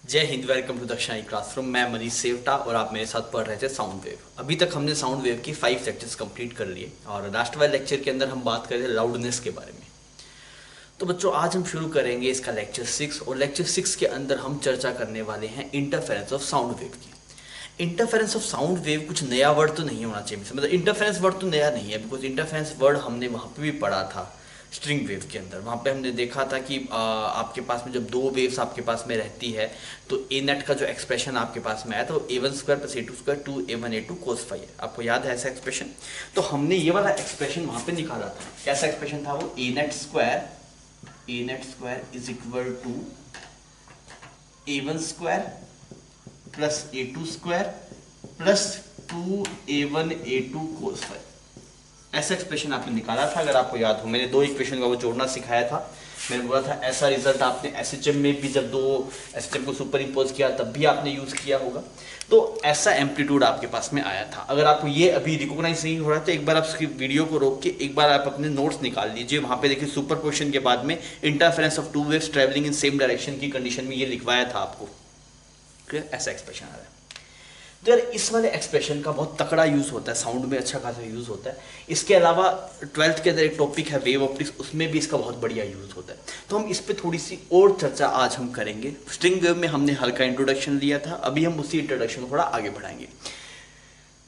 जय हिंद। Welcome to Dakshinai classroom. मैं मनीष सेवटा और आप मेरे साथ पढ़ रहे थे साउंड वेव। अभी तक हमने साउंड वेव की 5 लेक्चर्स कंप्लीट कर लिए और लास्ट वाले लेक्चर के अंदर हम बात कर रहे थे लाउडनेस के बारे में। तो बच्चों आज हम शुरू करेंगे इसका लेक्चर 6 और लेक्चर 6 के अंदर हम चर्चा करने वाले हैं इंटरफेरेंस ऑफ साउंड वेव की। इंटरफेरेंस ऑफ साउंड वेव कुछ नया वर्ड तो नहीं होना चाहिए, मतलब इंटरफेरेंस वर्ड तो नया नहीं है, बिकॉज इंटरफेरेंस वर्ड हमने वहाँ पे भी पढ़ा था स्ट्रिंग वेव के अंदर। वहाँ पे हमने देखा था कि आपके पास में जब दो वेव्स आपके पास में रहती है तो ए नेट का जो एक्सप्रेशन आपके पास में आया था वो A1 square plus A2 square 2A1 A2 cos phi है। आपको याद है ऐसा एक्सप्रेशन? तो हमने ये वाला एक्सप्रेशन वहाँ पे निकाला था। कैसा एक्सप्रेशन था वो? A net square is equal to A1 square plus A2 square plus 2A1 A2 cos phi. ऐसा एक्सप्रेशन आपने निकाला था, अगर आपको याद हो। मैंने दो इक्वेशन का वो जोड़ना सिखाया था। मैंने बोला था ऐसा रिजल्ट आपने एसएचएम में भी, जब दो एसएचएम को सुपर इम्पोज किया तब भी आपने यूज किया होगा। तो ऐसा एम्पलीट्यूड आपके पास में आया था। अगर आपको ये अभी रिकॉग्नाइज नहीं हो रहा है तो एक बार आप उसकी वीडियो को रोक के एक बार आप अपने नोट्स निकाल लीजिए। वहां पे देखिए सुपरपोजिशन के बाद में interference of two waves travelling in same direction की कंडीशन में ये लिखवाया था आपको। क्लियर? ऐसा एक्सप्रेशन आ रहा है। तो यार इस वाले एक्सप्रेशन का बहुत तकड़ा यूज होता है, साउंड में अच्छा खासा यूज होता है। इसके अलावा 12th के अंदर एक टॉपिक है वेव ऑप्टिक्स, उसमें भी इसका बहुत बढ़िया यूज होता है। तो हम इस पे थोड़ी सी और चर्चा आज हम करेंगे। स्ट्रिंग वेव में हमने हल्का इंट्रोडक्शन लिया था, अभी हम उसी इंट्रोडक्शन को थोड़ा आगे बढ़ाएंगे।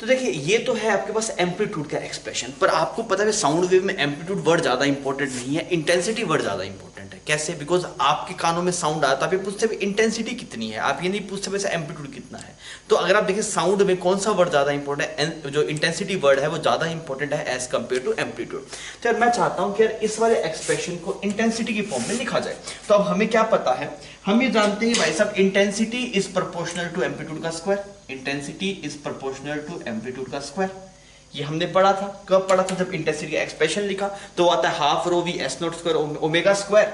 तो देखिए ये तो है आपके पास एम्पलीट्यूड का एक्सप्रेशन, पर आपको पता है साउंड वेव में एम्पलीट्यूड वर्ड ज्यादा इंपॉर्टेंट नहीं है, इंटेंसिटी वर्ड ज्यादा इंपॉर्टेंट है। कैसे? बिकॉज आपके कानों में साउंड आता है, आप ये पूछते हैं इंटेंसिटी कितनी है, आप ये नहीं पूछते वैसे एम्पलीट्यूड कितना है। तो अगर आप देखिए साउंड में कौन सा वर्ड ज्यादा इंपॉर्टेंट है, जो इंटेंसिटी वर्ड है वो ज्यादा इंपॉर्टेंट है एज कंपेयर टू एम्पलीट्यूड। तो यार मैं चाहता हूं कि यार इस वाले एक्सप्रेशन को इंटेंसिटी की फॉर्म में लिखा जाए। तो अब हमें क्या पता है, हम ये जानते हैं भाई साहब intensity is proportional to amplitude का square. Intensity is proportional to amplitude का स्क्वायर। ये हमने पढ़ा था। कब पढ़ा था? जब इंटेंसिटी का एक्सप्रेशन लिखा तो आता है half rho v s naught square omega square.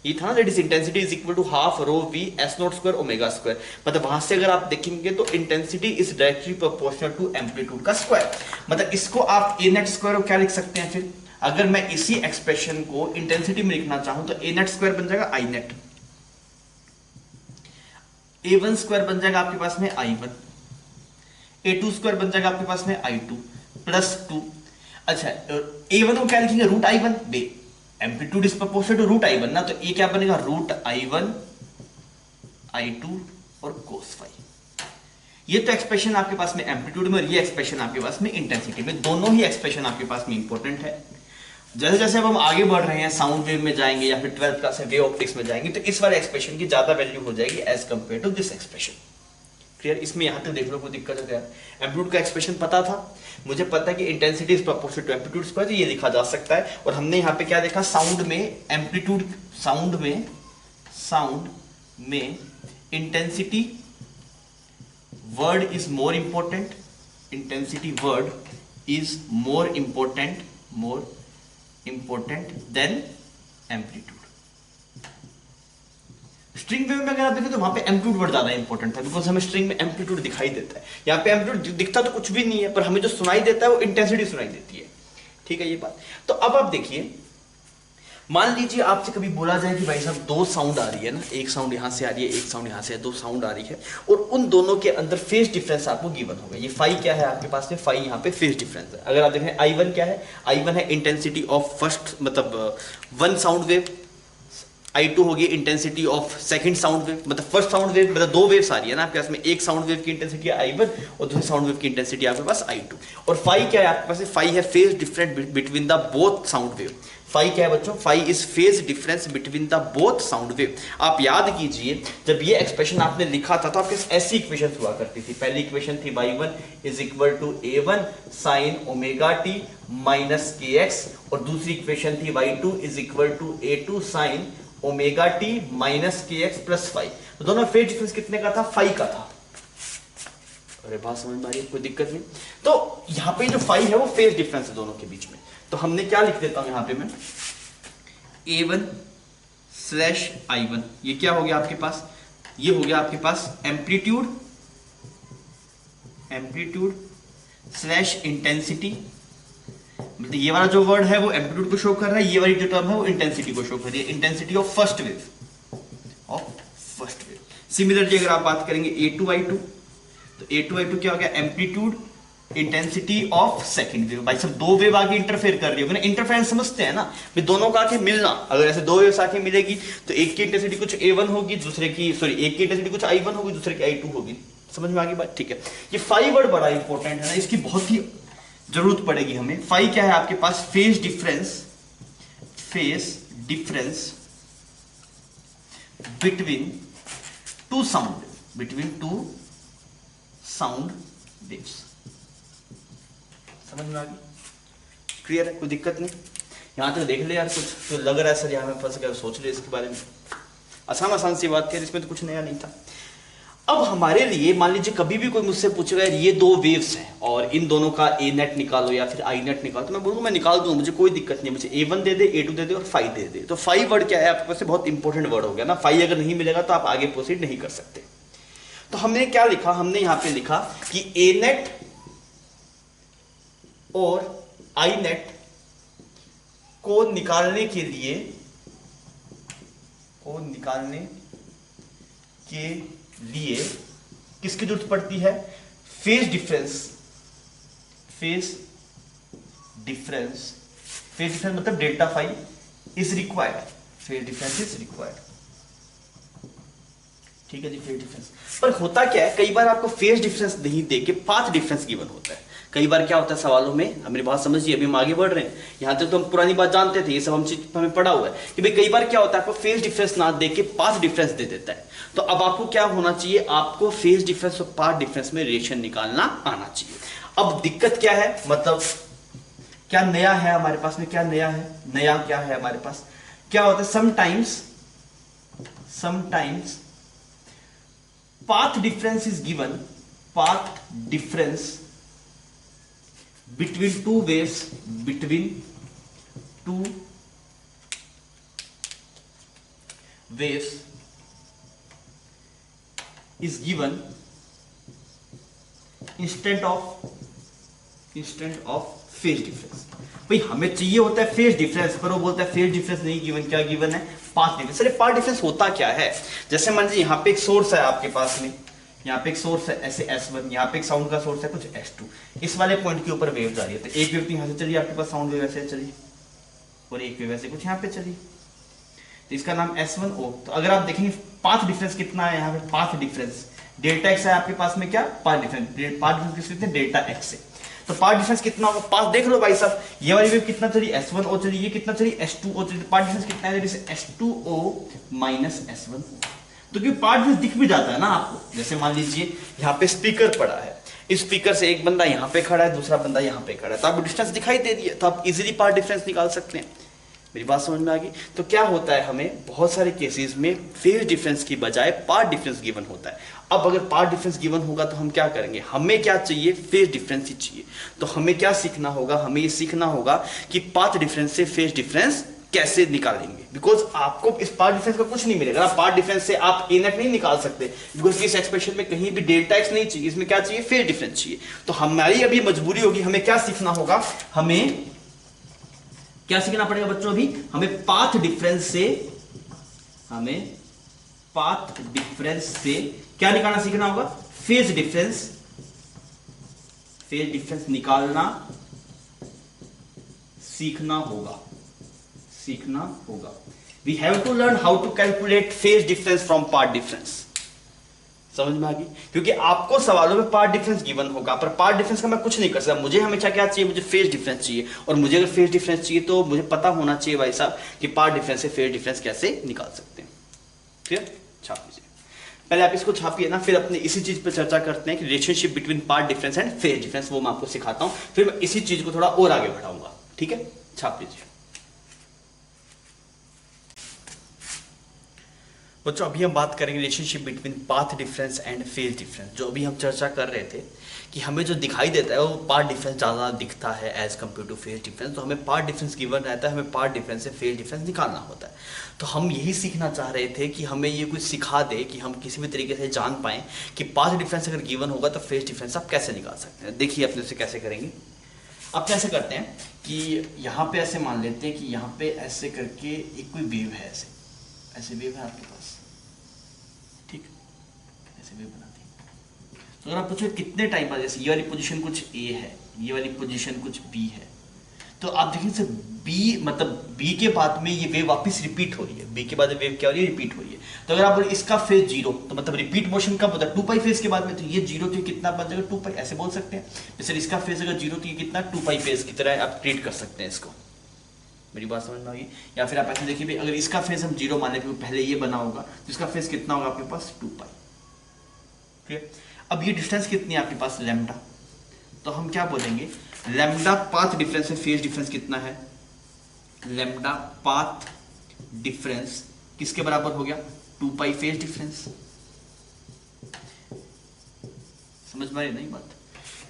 ये था ना, that is intensity is equal to half rho v s naught square omega square. मतलब वहां से अगर आप देखेंगे तो intensity is directly proportional to amplitude का स्क्वायर। मतलब इसको आप ए नेट स्क्वायर क्या लिख सकते हैं फिर? अगर मैं इसी एक्सप्रेशन को इंटेंसिटी में लिखना चाहूं तो ए नेट स्क्वायर बन जाएगा आई नेट, A1 स्क्वायर बन जाएगा आपके पास में I1, A2 स्क्वायर बन जाएगा आपके पास में I2 प्लस 2। अच्छा A1 को क्या लिखेंगे? Root I1। बे amplitude is proportional to root I1 ना, तो ये क्या बनेगा? रूट I1 I2 और कोस फाई। ये तो एक्सप्रेशन आपके पास में एम्पलीट्यूड में और ये एक्सप्रेशन आपके पास में इंटेंसिटी में। दोनों ही एक्सप्रेशन आपके पास में इंपॉर्टेंट है। जैसे जैसे अब हम आगे बढ़ रहे हैं, साउंड वेव में जाएंगे या फिर 12th क्लास में वेव ऑप्टिक्स में जाएंगे, तो इस वाले एक्सप्रेशन की ज्यादा वैल्यू हो जाएगी as compare to this expression. Clear? इसमें यहां तक देख लो कोई दिक्कत है क्या? एम्पलीट्यूड का एक्सप्रेशन पता था, मुझे पता है कि intensity is proportional to amplitude square, ये लिखा जा सकता है। और हमने यहाँ पे क्या देखा? साउंड में एम्पलीट्यूड, साउंड में intensity word is more important, intensity word is more important than amplitude. String wave में अगर आप देखें तो वहां पे एम्पलीट्यूड वर्ड ज्यादा इंपॉर्टेंट था, बिकॉज हमें स्ट्रिंग में एम्पलीट्यूड दिखाई देता है। यहाँ पे एम्पलीट्यूड दिखता तो कुछ भी नहीं है, पर हमें जो सुनाई देता है वो इंटेंसिटी सुनाई देती है। ठीक है ये बात? तो अब आप देखिए, मान लीजिए आपसे कभी बोला जाए कि भाई साहब दो साउंड आ रही है ना, एक साउंड यहां से आ रही है, एक साउंड यहां से है, दो साउंड आ रही है और उन दोनों के अंदर फेज डिफरेंस आपको गिवन होगा। ये फाई क्या है आपके पास में? फाई यहाँ पे फेज डिफरेंस है। अगर आप देखें I1 क्या है? I1 है इंटेंसिटी ऑफ फर्स्ट, मतलब वन साउंड वेव। I2 होगी intensity of second sound wave, मतलब फर्स्ट साउंड वेव, मतलब दो वेव्स आ रही है ना आपके पास में, एक साउंड वेव की इंटेंसिटी है I1 और दूसरी साउंड वेव की इंटेंसिटी आपके पास I2। और फाई क्या है आपके पास? फाई है phase difference between the both sound wave. Phi क्या है बच्चों? Phi is phase difference between the both sound wave. आप याद कीजिए जब ये एक्सप्रेशन आपने लिखा था तो आपके ऐसी इक्वेशन हुआ करती थी। पहली इक्वेशन थी y1 is equal to A1 sine omega t minus kx और दूसरी इक्वेशन थी y2 is equal to A2 sine omega t minus kx plus phi. तो दोनों फेज डिफरेंस कितने का था? फाई का था। अरे बात समझ में आ रही है? कोई दिक्कत नहीं। तो यहाँ पे जो फाई है वो फेज डिफरेंस है दोनों के बीच में। तो हमने क्या लिख देता हूं यहां पे मैं A1 स्लैश I1। ये क्या हो गया आपके पास? ये हो गया आपके पास एम्पलीट्यूड स्लैश इंटेंसिटी। मतलब ये वाला जो वर्ड है वो एम्पलीट्यूड को शो कर रहा है, ये वाली जो टर्म है वो इंटेंसिटी को शो कर रही है। Intensity of first wave similarly अगर आप बात करेंगे A2I2, तो A2I2 क्या हो गया, amplitude intensity of second wave. भाई सब दो वेव आके इंटरफेयर कर रही होगी ना, इंटरफेरेंस समझते हैं ना भाई, दोनों का आके मिलना। अगर ऐसे दो वेव्स आके मिलेगी तो एक की इंटेंसिटी कुछ A1 होगी, दूसरे की एक की इंटेंसिटी कुछ I1 होगी, दूसरे की I2 होगी। समझ में आ गई बात? ठीक है, ये फाई वर्ड बड़ा इंपॉर्टेंट है ना, इसकी बहुत ही जरूरत पड़ेगी हमें। फाई क्या है आपके पास, phase difference between two sound waves. समझ में आ गई? क्लियर है? कोई दिक्कत नहीं? यहां तक देख ले यार, कुछ तो लग रहा है सर यहाँ में फंस गया, सोच ले इसके बारे में। आसान सी बात थी, इसमें तो कुछ नया नहीं था। अब हमारे लिए मान लीजिए कभी भी कोई मुझसे पूछेगा ये दो वेव्स हैं और इन दोनों का ए नेट निकालो या फिर आई नेट निकालो, तो मैं बोलूँगा मैं निकाल दूँ, मुझे कोई दिक्कत नहीं, मुझे A1 दे दे, A2 दे दे और फाई दे दे। तो फाई वर्ड क्या है आपके पास, बहुत इंपॉर्टेंट वर्ड हो गया ना। फाई अगर नहीं मिलेगा तो आप आगे प्रोसीड नहीं कर सकते। तो हमने क्या लिखा, हमने यहाँ पे लिखा कि ए नेट और आई नेट को निकालने के लिए किसकी जरूरत पड़ती है, फेज डिफरेंस मतलब delta phi is required, phase difference is required. ठीक है जी, फेज डिफरेंस। पर होता क्या है, कई बार आपको फेज डिफरेंस नहीं देके पाथ डिफरेंस गिवन होता है। कई बार क्या होता है सवालों में, मेरी बात समझिए, अभी हम आगे बढ़ रहे हैं, यहां तक तो हम पुरानी बात जानते थे, ये सब हमें पढ़ा हुआ है कि भाई कई बार क्या होता है, आपको फेज डिफरेंस ना देके पाथ डिफरेंस दे देता है। तो अब आपको क्या होना चाहिए, आपको फेज डिफरेंस और पाथ डिफरेंस में रिलेशन निकालना आना चाहिए। अब दिक्कत क्या है, मतलब क्या नया है हमारे पास में, क्या नया है हमारे पास, क्या होता है, sometimes path difference is given, path difference between two waves is given instead of phase difference। भाई हमें चाहिए होता है फेज डिफरेंस, पर वो बोलता है फेज डिफरेंस नहीं गिवन, क्या गिवन है, पाथ डिफरेंस। अरे पाथ डिफरेंस होता क्या है, जैसे मान लीजिए यहाँ पे एक सोर्स है आपके पास में, यहाँ पे एक सोर्स है ऐसे S1, यहाँ पे एक साउंड का सोर्स है कुछ S2, इस वाले पॉइंट के ऊपर वेव जा रही है। तो एक वेव यहाँ से चलिए आपके पास साउंड वेव ऐसे चली और एक वेव ऐसे कुछ यहाँ पे चली, तो इसका नाम S1O। तो अगर आप देखेंगे पाथ डिफरेंस कितना है, यहाँ पे पाथ डिफरेंस डेल्टा एक्स है आपके पास में, क्या पाथ डिफरेंस किससे, डेल्टा एक्स से। तो पाथ डिफरेंस कितना होगा, पाथ देख लो भाई साहब, ये वाली वेव कितना चली, S1O चली, ये कितना चली, S2O चली। पाथ डिफरेंस कितना है, जैसे S2O माइनस S1O। तो क्योंकि पाथ डिफरेंस दिख भी जाता है ना आपको, जैसे मान लीजिए यहाँ पे स्पीकर पड़ा है, इस स्पीकर से एक बंदा यहाँ पे खड़ा है, दूसरा बंदा यहाँ पे खड़ा है, तो आपको डिस्टेंस दिखाई दे रही है, तो आप इजीली पाथ डिफरेंस निकाल सकते हैं। मेरी बात समझ में आ गई? तो क्या होता है, हमें बहुत सारे केसेस में फेज डिफरेंस की बजाय पाथ डिफरेंस गिवन होता है। अब अगर पाथ डिफरेंस गिवन होगा तो हम क्या करेंगे, हमें क्या चाहिए, फेज डिफरेंस ही चाहिए। तो हमें क्या सीखना होगा, हमें ये सीखना होगा कि पाथ डिफरेंस से फेज डिफरेंस कैसे निकालेंगे, बिकॉज आपको इस पाथ डिफरेंस का कुछ नहीं मिलेगा। पाथ डिफरेंस से आप ए नेट नहीं निकाल सकते, बिकॉज इस एक्सप्रेशन में कहीं भी डेल्टा एक्स नहीं चाहिए, इसमें क्या चाहिए, फेज डिफरेंस चाहिए। तो हमारी अभी मजबूरी होगी, हमें क्या सीखना होगा, हमें क्या सीखना पड़ेगा बच्चों, अभी हमें पाथ डिफरेंस से क्या निकालना सीखना होगा, फेज डिफरेंस निकालना सीखना होगा। We have to learn how to calculate phase difference from path difference. समझ में आ गई? क्योंकि आपको सवालों में पाथ डिफरेंस गिवन होगा, पर पाथ डिफरेंस का मैं कुछ नहीं कर सकता। मुझे हमेशा क्या चाहिए, मुझे फेज डिफरेंस चाहिए, और मुझे अगर फेज डिफरेंस चाहिए तो मुझे पता होना चाहिए भाई साहब कि पाथ डिफरेंस से फेज डिफरेंस कैसे निकाल सकते हैं। क्लियर? छाप लीजिए, पहले आप इसको छापिए ना, फिर अपने इसी चीज पर चर्चा करते हैं कि relationship between path difference and phase difference, वो मैं आपको सिखाता हूं, फिर मैं इसी चीज को थोड़ा और आगे बढ़ाऊंगा। ठीक है, छाप लीजिए बच्चों। अभी हम बात करेंगे relationship between path difference and phase difference. जो अभी हम चर्चा कर रहे थे कि हमें जो दिखाई देता है वो पाथ डिफरेंस ज़्यादा दिखता है as compare to phase difference, तो हमें पाथ डिफरेंस गिवन रहता है, हमें पाथ डिफरेंस से फेज डिफरेंस निकालना होता है। तो हम यही सीखना चाह रहे थे कि हमें ये कुछ सिखा दे कि हम किसी भी तरीके से जान पाएँ कि पाथ डिफरेंस अगर गिवन होगा तो फेज डिफरेंस आप कैसे निकाल सकते हैं। देखिए अपने से कैसे करेंगे। अब कैसे करते हैं कि यहाँ पे ऐसे मान लेते हैं कि यहाँ पे ऐसे करके एक कोई वेव है, ऐसे वेव है आपके पास, ठीक। तो अगर आप पूछो कितने टाइम बाद, जैसे ये वाली पोजीशन कुछ ए है, ये वाली पोजीशन कुछ बी है, तो आप देखिए सर बी मतलब बी के बाद में ये वेव वापस रिपीट हो रही है, बी के बाद वेव क्या हो रही है, रिपीट हो रही है। तो अगर आप बोले इसका फेज जीरो, तो मतलब रिपीट मोशन कब होता है, 2 पाई फेज के बाद में, तो ये जीरो तो कितना बन जाएगा 2 पाई, ऐसे बोल सकते हैं। जैसे इसका फेज अगर जीरो तो ये कितना 2 पाई फेज की तरह आप ट्रीट कर सकते हैं इसको। मेरी बात समझ में आ गई? या फिर आप ऐसे देखिए भाई, अगर इसका फेज हम जीरो मान लें, पहले ये बना होगा, तो इसका फेज कितना होगा आपके पास 2 पाई। ठीक है, अब ये डिस्टेंस कितनी है आपके पास लैम्डा, तो हम क्या बोलेंगे, लैम्डा पाथ डिफरेंस है, फेज डिफरेंस कितना है, लैम्डा पाथ डिफरेंस किसके बराबर हो गया 2 पाई फेज डिफरेंस। समझ में आ रही नहीं बात,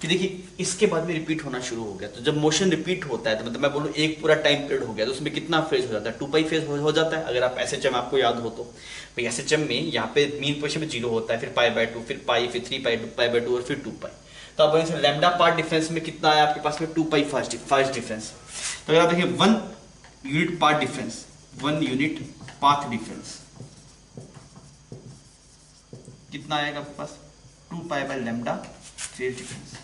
कि देखिए इसके बाद में रिपीट होना शुरू हो गया, तो जब मोशन रिपीट होता है तो मतलब मैं बोलूं एक पूरा टाइम पीरियड हो गया, तो उसमें कितना फेज हो जाता है 2 पाई फेज हो जाता है। अगर आप एसएचएम आपको याद हो तो भाई एसएचएम में यहाँ पे मीन पोजीशन में जीरो होता है, फिर पाई बाय 2, फिर पाई, फिर 3 पाई, पाई बाय 2 और फिर 2 पाई। तो आप बोलेंगे लैम्डा पार्ट डिफरेंस में कितना है आपके पास में 2 पाई फास्ट डिफरेंस। तो अगर आप देखिए 1 unit path difference, 1 unit path difference कितना आएगा आपके पास 2 pi by lambda phase difference.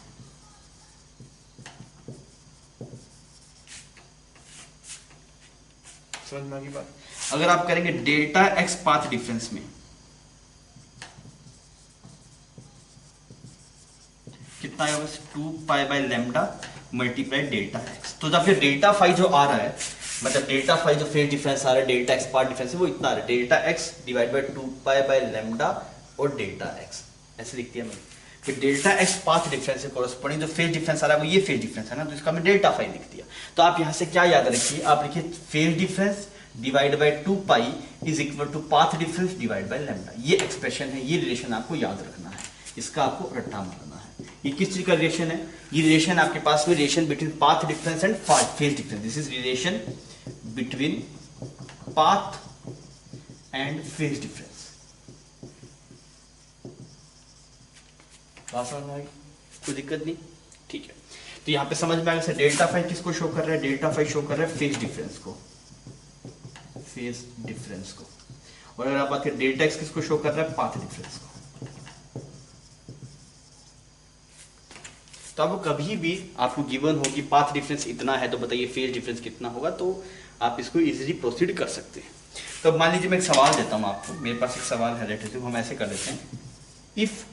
समझ में आ गई बात। अगर आप करेंगे डेल्टा एक्स पाथ डिफरेंस में कितना आएगा 2 pi by lambda multiply delta x. तो जब फिर डेल्टा फाई जो आ रहा है, मतलब डेल्टा फाई जो फेज डिफरेंस आ रहा है, डेल्टा एक्स पार्ट डिफरेंस है, वो इतना आ रहा है, delta x divide by 2 pi by lambda और डेल्टा एक्स, ऐसे लिख दिया मैंने। फिर डेल्टा एक्स पाथ डिफरेंस से कोरस्पॉन्डिंग जो फेज डिफरेंस आ रहा है वो ये फेज डिफरेंस है ना, तो इसका मैं डेल्टा फाई लिख दिया। तो आप यहां से क्या याद रखिए, आप लिखिए phase difference divide by 2 pi is equal to path difference divide by lambda. ये एक्सप्रेशन है, ये रिलेशन आपको याद रखना है, इसका आपको रट्टा मारना है। ये किस चीज का रिलेशन है, ये रिलेशन आपके पास में relation between path difference and phase difference. This is relation between path and phase difference. बात समझ में आई, कोई दिक्कत नहीं, ठीक है। तो यहाँ पे समझ में आएगा डेल्टा फाई किसको शो कर रहा है, डेल्टा फाई शो कर रहा है फेज डिफरेंस को, फेज डिफरेंस को। और अगर आप बात करें डेल्टा एक्स किसको शो कर रहा है, पाथ डिफरेंस को। तो अब कभी भी आपको गिवन हो कि पाथ डिफरेंस इतना है तो बताइए फेज डिफरेंस कितना होगा, तो आप इसको इजीली प्रोसीड कर सकते हैं। तो मान लीजिए मैं एक सवाल देता हूं आपको, मेरे पास एक सवाल है रिलेटिव, हम ऐसे कर लेते हैं, if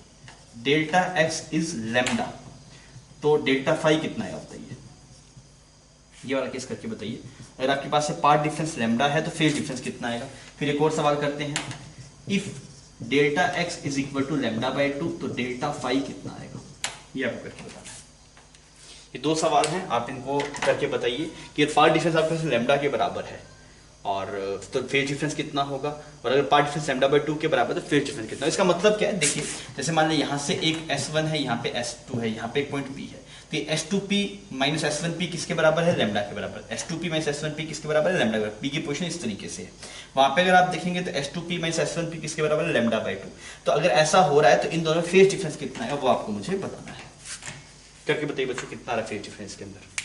delta x is lambda तो डेल्टा फाई कितना है बताइए, ये वाला केस करके बताइए। अगर आपके पास पार्ट डिफरेंस लैम्डा है तो फेज डिफरेंस कितना आएगा। फिर एक और सवाल करते हैं, if delta x is equal to lambda by 2 तो डेल्टा फाई कितना आएगा, ये आपको करके बताना है। ये 2 सवाल हैं, आप इनको करके बताइए कि पार्ट डिफरेंस आपके पास लैम्डा के बराबर है और तो फेज डिफरेंस कितना होगा, और अगर पार्ट डिफरेंस लैम्डा बाय 2 के बराबर तो फेज डिफरेंस कितना। इसका मतलब क्या है, देखिए जैसे मान लीजिए यहाँ से एक S1 है, यहाँ पे S2 है, यहाँ पे एक पॉइंट P है, तो ये S2P माइनस S1P किसके बराबर है, लैम्डा के बराबर। S2P माइनस S1P किसके बराबर है, लैम्डा के बराबर। P की पोजीशन इस तरीके से है, वहां पे अगर आप देखेंगे तो S2P माइनस S1P किसके बराबर है, लैम्डा बाय 2। तो अगर ऐसा हो रहा है तो इन दोनों में फेज डिफरेंस कितना है वो आपको मुझे बताना है, करके बताइए बच्चों कितना रहा फेज डिफरेंस के अंदर।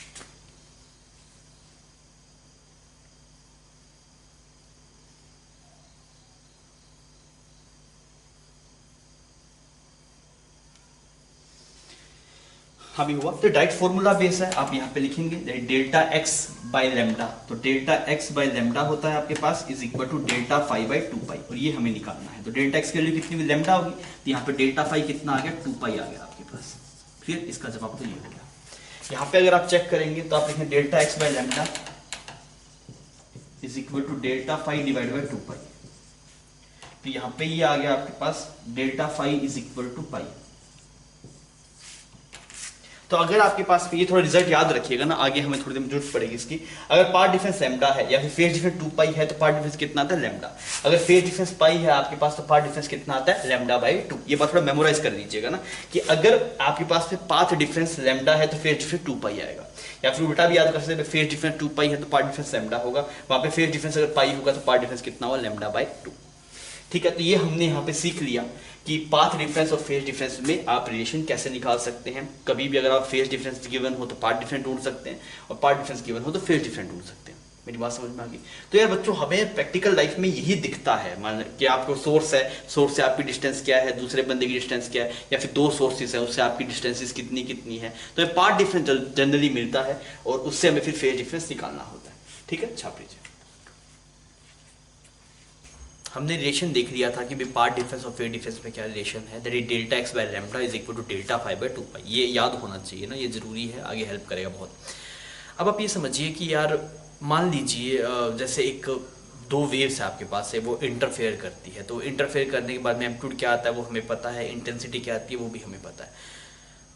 हाँ भी हुआ, तो डायरेक्ट फॉर्मूला बेस है, आप यहाँ पे लिखेंगे डेल्टा एक्स बाय लैम्डा, तो डेल्टा एक्स बाय लैम्डा होता है आपके पास is equal to delta phi by 2 pi, और ये हमें निकालना है। तो डेल्टा एक्स के लिए कितनी भी लैम्डा होगी, तो यहाँ पे डेल्टा फाई कितना आ गया 2 पाई आ गया आपके पास। फिर इसका जवाब तो ये हो गया। यहाँ पे अगर आप चेक करेंगे तो आप लिखेंगे delta x by lambda is equal to delta phi divide by 2 pi, तो यहाँ पे ये आ गया आपके पास delta phi is equal to pi. तो अगर आपके पास ये थोड़ा रिजल्ट याद रखिएगा ना, आगे हमें थोड़ी देर में जरूरत पड़ेगी इसकी। अगर पार्ट डिफरेंस लैम्डा है या फिर फेज डिफरेंस 2 पाई है तो पार्ट डिफरेंस कितना आता है लैम्डा। अगर फेज डिफरेंस पाई है आपके पास तो पार्ट डिफरेंस कितना आता है लैम्डा बाय 2। ये बात थोड़ा मेमोराइज कर लीजिएगा ना, कि अगर आपके पास पाथ डिफरेंस लैम्डा है तो फेज डिफरेंस 2 पाई आएगा, या फिर उल्टा भी याद कर सकते हैं, फेज डिफरेंस 2 पाई है तो पार्ट डिफरेंस लैम्डा होगा, वहां पे फेज डिफरेंस अगर पाई होगा तो पार्ट डिफरेंस कितना होगा लैम्डा बाय 2। ठीक है, तो ये हमने यहाँ पे सीख लिया कि पाथ डिफरेंस और फेज डिफरेंस में आप रिलेशन कैसे निकाल सकते हैं। कभी भी अगर आप फेज डिफरेंस गिवन हो तो पाथ डिफरेंस ढूंढ सकते हैं, और पाथ डिफरेंस गिवन हो तो फेज डिफरेंस ढूंढ सकते हैं। मेरी बात समझ में आ गई? तो यार बच्चों, हमें प्रैक्टिकल लाइफ में यही दिखता है, मान कि आपको सोर्स है, सोर्स से आपकी डिस्टेंस क्या है, दूसरे बंदे की डिस्टेंस क्या है, या फिर दो सोर्सेज है उससे आपकी डिस्टेंसेस कितनी कितनी है, तो ये पार्ट डिफरेंस जनरली मिलता है और उससे हमें फिर फेज डिफरेंस निकालना होता है। ठीक है, छाप लीजिए। हमने रिलेशन देख लिया था कि पार्ट डिफरेंस और फेज डिफरेंस में क्या रिलेशन है, that is delta x by lambda is equal to delta phi by 2 pi. ये याद होना चाहिए ना, ये जरूरी है, आगे हेल्प करेगा बहुत। अब आप ये समझिए कि यार मान लीजिए जैसे एक दो वेव्स है आपके पास है, वो इंटरफेयर करती है, तो इंटरफेयर करने के बाद में एम्पलीट्यूड क्या आता है वो हमें पता है, इंटेंसिटी क्या आती है वो भी हमें पता है।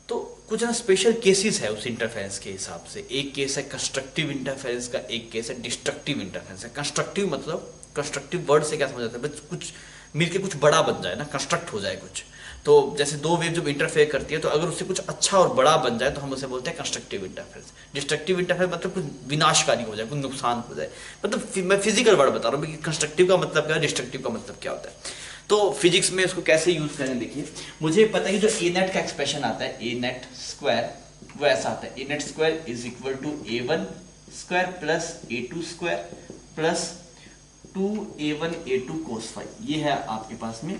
तो कुछ ना स्पेशल केसेस है उस इंटरफेरेंस के हिसाब से। एक केस है कंस्ट्रक्टिव इंटरफेरेंस का, एक केस है डिस्ट्रक्टिव इंटरफेरेंस है। कंस्ट्रक्टिव मतलब, कंस्ट्रक्टिव वर्ड से क्या समझ आता है, बस कुछ मिलके कुछ बड़ा बन जाए ना, कंस्ट्रक्ट हो जाए कुछ। तो जैसे दो वेव जब इंटरफेयर करती है तो अगर उससे कुछ अच्छा और बड़ा बन जाए तो हम उसे बोलते हैं कंस्ट्रक्टिव इंटरफेरेंस। डिस्ट्रक्टिव इंटरफेरेंस मतलब कुछ विनाशकारी हो जाए, कुछ नुकसान हो जाए। मतलब मैं फिजिकल वर्ड बता रहा हूँ कि कंस्ट्रक्टिव का मतलब क्या है, डिस्ट्रक्टिव का मतलब क्या होता है। तो फिजिक्स में उसको कैसे यूज करें, देखिए मुझे पता है कि जो ए नेट का एक्सप्रेशन आता है, ए नेट स्क्वायर, वो ऐसा आता है, A net square is equal to A1 square plus A2 square plus 2A1 A2 cos phi. ये है आपके पास में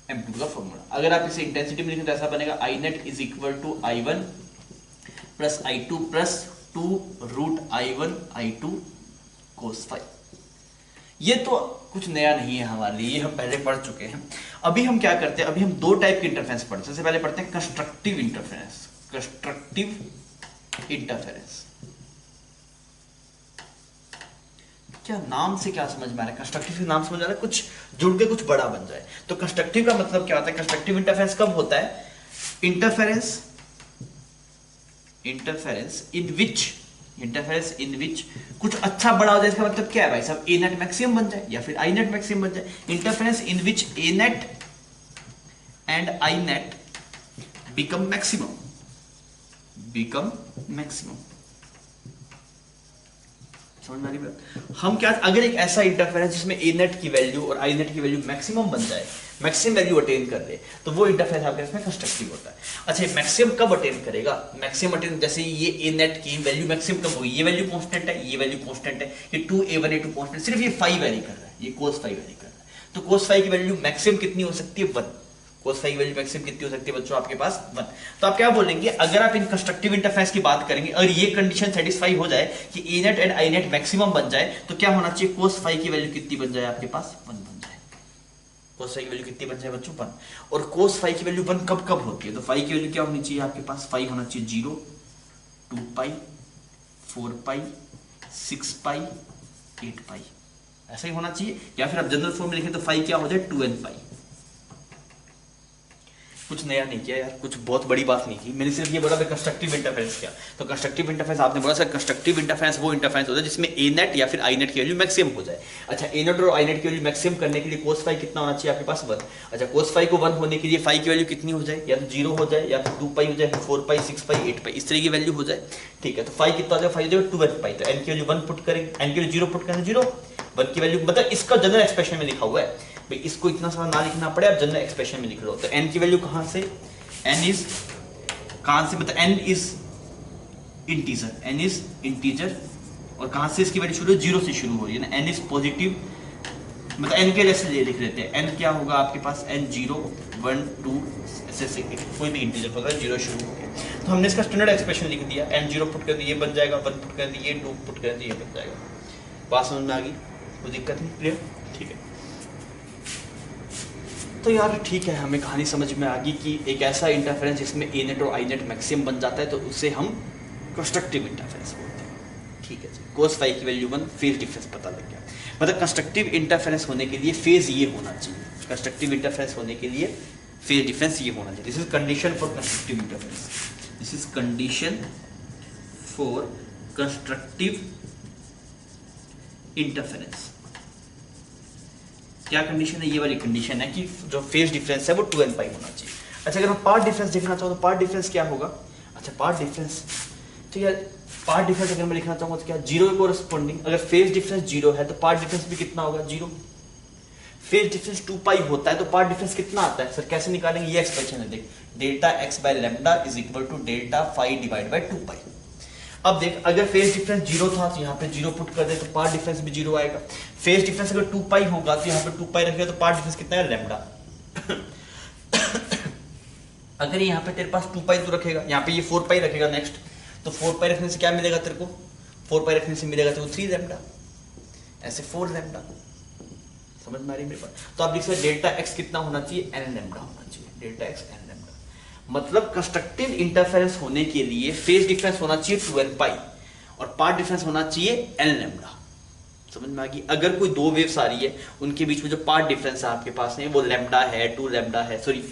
एम्पलीट्यूड का फॉर्मूला। अगर आप इसे इंटेंसिटी में लिखें तो ऐसा बनेगा, I net is equal to I1 plus I2 plus 2 root I1 I2 cos phi. ये तो कुछ नया नहीं है हमारे लिए, ये हम पहले पढ़ चुके हैं। अभी हम क्या करते हैं, अभी हम दो टाइप के इंटरफेरेंस पढ़ते हैं। सबसे पहले पढ़ते हैं कंस्ट्रक्टिव इंटरफेरेंस। कंस्ट्रक्टिव इंटरफेरेंस, क्या नाम से क्या समझ में आ रहा है? कंस्ट्रक्टिव से नाम समझ आ रहा है, कुछ जुड़ के कुछ बड़ा बन जाए। तो कंस्ट्रक्टिव का मतलब क्या होता है? कंस्ट्रक्टिव इंटरफेरेंस कब होता है? इंटरफेरेंस इन विच कुछ अच्छा बड़ा हो जाए। इसका मतलब क्या है भाई साहब? ए नेट मैक्सिमम बन जाए या फिर आई नेट मैक्सिमम बन जाए। Interference in which A net and I net become maximum, समझ में आ रही बात? हम क्या, अगर एक ऐसा इंटरफेरेंस जिसमें ए नेट की वैल्यू और आई नेट की वैल्यू मैक्सिमम बन जाए, मैक्सिमम वैल्यू अटेन कर ले, तो वो इंटरफेरेंस आपके इसमें कंस्ट्रक्टिव होता है। अच्छा, मैक्सिमम कब अटेन करेगा? मैक्सिमम अटेन जैसे ये ए नेट की वैल्यू मैक्सिमम कब होगी? ये वैल्यू कांस्टेंट है, ये वैल्यू कांस्टेंट है, ये 2A1 A2 कांस्टेंट, सिर्फ ये फाई वैरी कर रहा है, ये कोस फाई वैरी कर रहा है। तो कोस फाई की वैल्यू मैक्सिमम कितनी हो सकती है? 1। कोस फाई की वैल्यू मैक्सिमम कितनी हो सकती है बच्चों आपके पास? 1। तो आप क्या बोलेंगे, अगर आप इन कंस्ट्रक्टिव इंटरफेरेंस की बात करेंगे और ये कंडीशन सेटिस्फाई हो जाए कि A net and I net maximum बन जाए, तो क्या होना चाहिए? कोस फाई की वैल्यू कितनी बन जाए आपके पास? 1 बन जाए। कोस फाई की वैल्यू कितनी बन जाए बच्चों? 1। और कोस फाई की वैल्यू 1 कब कब होती है? तो फाई की वैल्यू क्या होनी चाहिए आपके पास? फाई होना चाहिए 0, 2 पाई, 4 पाई, 6 पाई, 8 पाई, ऐसा ही होना चाहिए। या फिर आप जनरल फॉर्म में लिखें तो फाई क्या हो जाए? 2n पाई। कुछ नया नहीं किया यार, कुछ बहुत बड़ी बात नहीं की मैंने, सिर्फ ये बोला कंस्ट्रक्टिव इंटरफेरेंस क्या। तो कंस्ट्रक्टिव इंटरफेरेंस आपने बोला सर, कंस्ट्रक्टिव इंटरफेरेंस वो इंटरफेरेंस होता है जिसमें ए नेट या फिर आई नेट की वैल्यू मैक्सिमम हो जाए। अच्छा, ए नेट और आई नेट की वैल्यू मैक्सिमम करने के लिए कोस फाई कितना होना चाहिए आपके पास? 1। अच्छा, कोस फाई को 1 होने के लिए फाई की वैल्यू कितनी हो जाए? या तो 0 हो जाए, या फिर 2 पाई हो जाए, 4 पाई, 6 पाई, 8 पाई, इस तरह की वैल्यू हो जाए। ठीक है, तो फाई कितना हो जाए? फाई हो जाएगा 2n पाई। तो n की वैल्यू 1 पुट करेंगे, n की वैल्यू 0 पुट करेंगे, 0। 1 की वैल्यू मतलब इसका जनरल एक्सप्रेशन में लिखा हुआ है भाई, इसको इतना सारा ना लिखना पड़े, आप जनरल एक्सप्रेशन में लिख लो। तो n की वैल्यू कहां से? n इज कहां से, मतलब n इज इंटीजर, और कहां से इसकी वैल्यू शुरू हो? 0 से शुरू हो रही है ना। n इज पॉजिटिव, मतलब n के जैसे लिख लेते हैं। n क्या होगा आपके पास? n 0, 1, 2 ऐसे कोई भी इंटीजर होगा 0 शुरू हो गया। तो हमने इसका स्टैंडर्ड एक्सप्रेशन लिख दिया। n 0 पुट कर दिए, ये बन जाएगा, 1 पुट कर दिए, 2 पुट कर दिए, ये बन जाएगा। बात समझ में आ गई? कोई दिक्कत नहीं? क्लियर? ठीक है। तो यार ठीक है, हमें कहानी समझ में आ गई कि एक ऐसा इंटरफेरेंस जिसमें ए नेट और आई नेट मैक्सिमम बन जाता है तो उसे हम कंस्ट्रक्टिव इंटरफेरेंस बोलते हैं। ठीक है जी, कोस फाई की वैल्यू 1, फेज डिफरेंस पता लग गया। मतलब कंस्ट्रक्टिव इंटरफेरेंस होने के लिए फेज ये होना चाहिए, कंस्ट्रक्टिव इंटरफेरेंस होने के लिए फेज डिफरेंस ये होना चाहिए। This is condition for constructive interference, this is condition for constructive interference. क्या कंडीशन है? ये वाली कंडीशन है कि जो फेज डिफरेंस है वो 2n पाई होना चाहिए। अच्छा, अगर हम पार्ट डिफरेंस देखना चाहो तो पार्ट डिफरेंस क्या होगा? अच्छा, पार्ट डिफरेंस, तो यार पार्ट डिफरेंस अगर मैं लिखना चाहूंगा तो क्या 0 के कोरस्पॉन्डिंग, अगर फेज डिफरेंस 0 है तो पार्ट डिफरेंस भी कितना होगा? 0। फेज डिफरेंस 2 पाई होता है तो पार्ट डिफरेंस कितना आता है? सर कैसे निकालेंगे? ये एक्सप्रेशन है, देख, delta x by lambda is equal to delta phi divide by 2 pi. अब देख, अगर फेज डिफरेंस 0 था तो यहाँ पे 0 पुट कर दे तो पार्ट डिफरेंस भी 0 आएगा। फेज डिफरेंस अगर 2 पाई होगा तो यहाँ पे 2 पाई रखेगा तो पार्ट डिफरेंस कितना है, लैम्डा। अगर यहाँ पे तेरे पास 2 पाई तो रखेगा, यहाँ पे ये 4 पाई रखेगा नेक्स्ट, तो 4 पाई रखने से क्या मिलेगा तेरे को, 4 पाई रखने से मिलेगा तेरे को 3 लैम्डा, ऐसे 4 लैम्डा। समझ में आ रही मेरे पास? तो आप लिख सकते डेल्टा एक्स कितना होना चाहिए, एन लैम्डा होना चाहिए, डेल्टा एक्स एन लैम्डा। मतलब कंस्ट्रक्टिव इंटरफेरेंस होने के लिए फेज डिफरेंस होना चाहिए 2n पाई और पार्ट डिफरेंस होना चाहिए n लैम्डा। समझ में आ गई? अगर कोई दो वेव्स आ रही है उनके बीच में जो पार्ट डिफरेंस है आपके पास में वो लैम्डा है, 2 लैम्डा है, सॉरी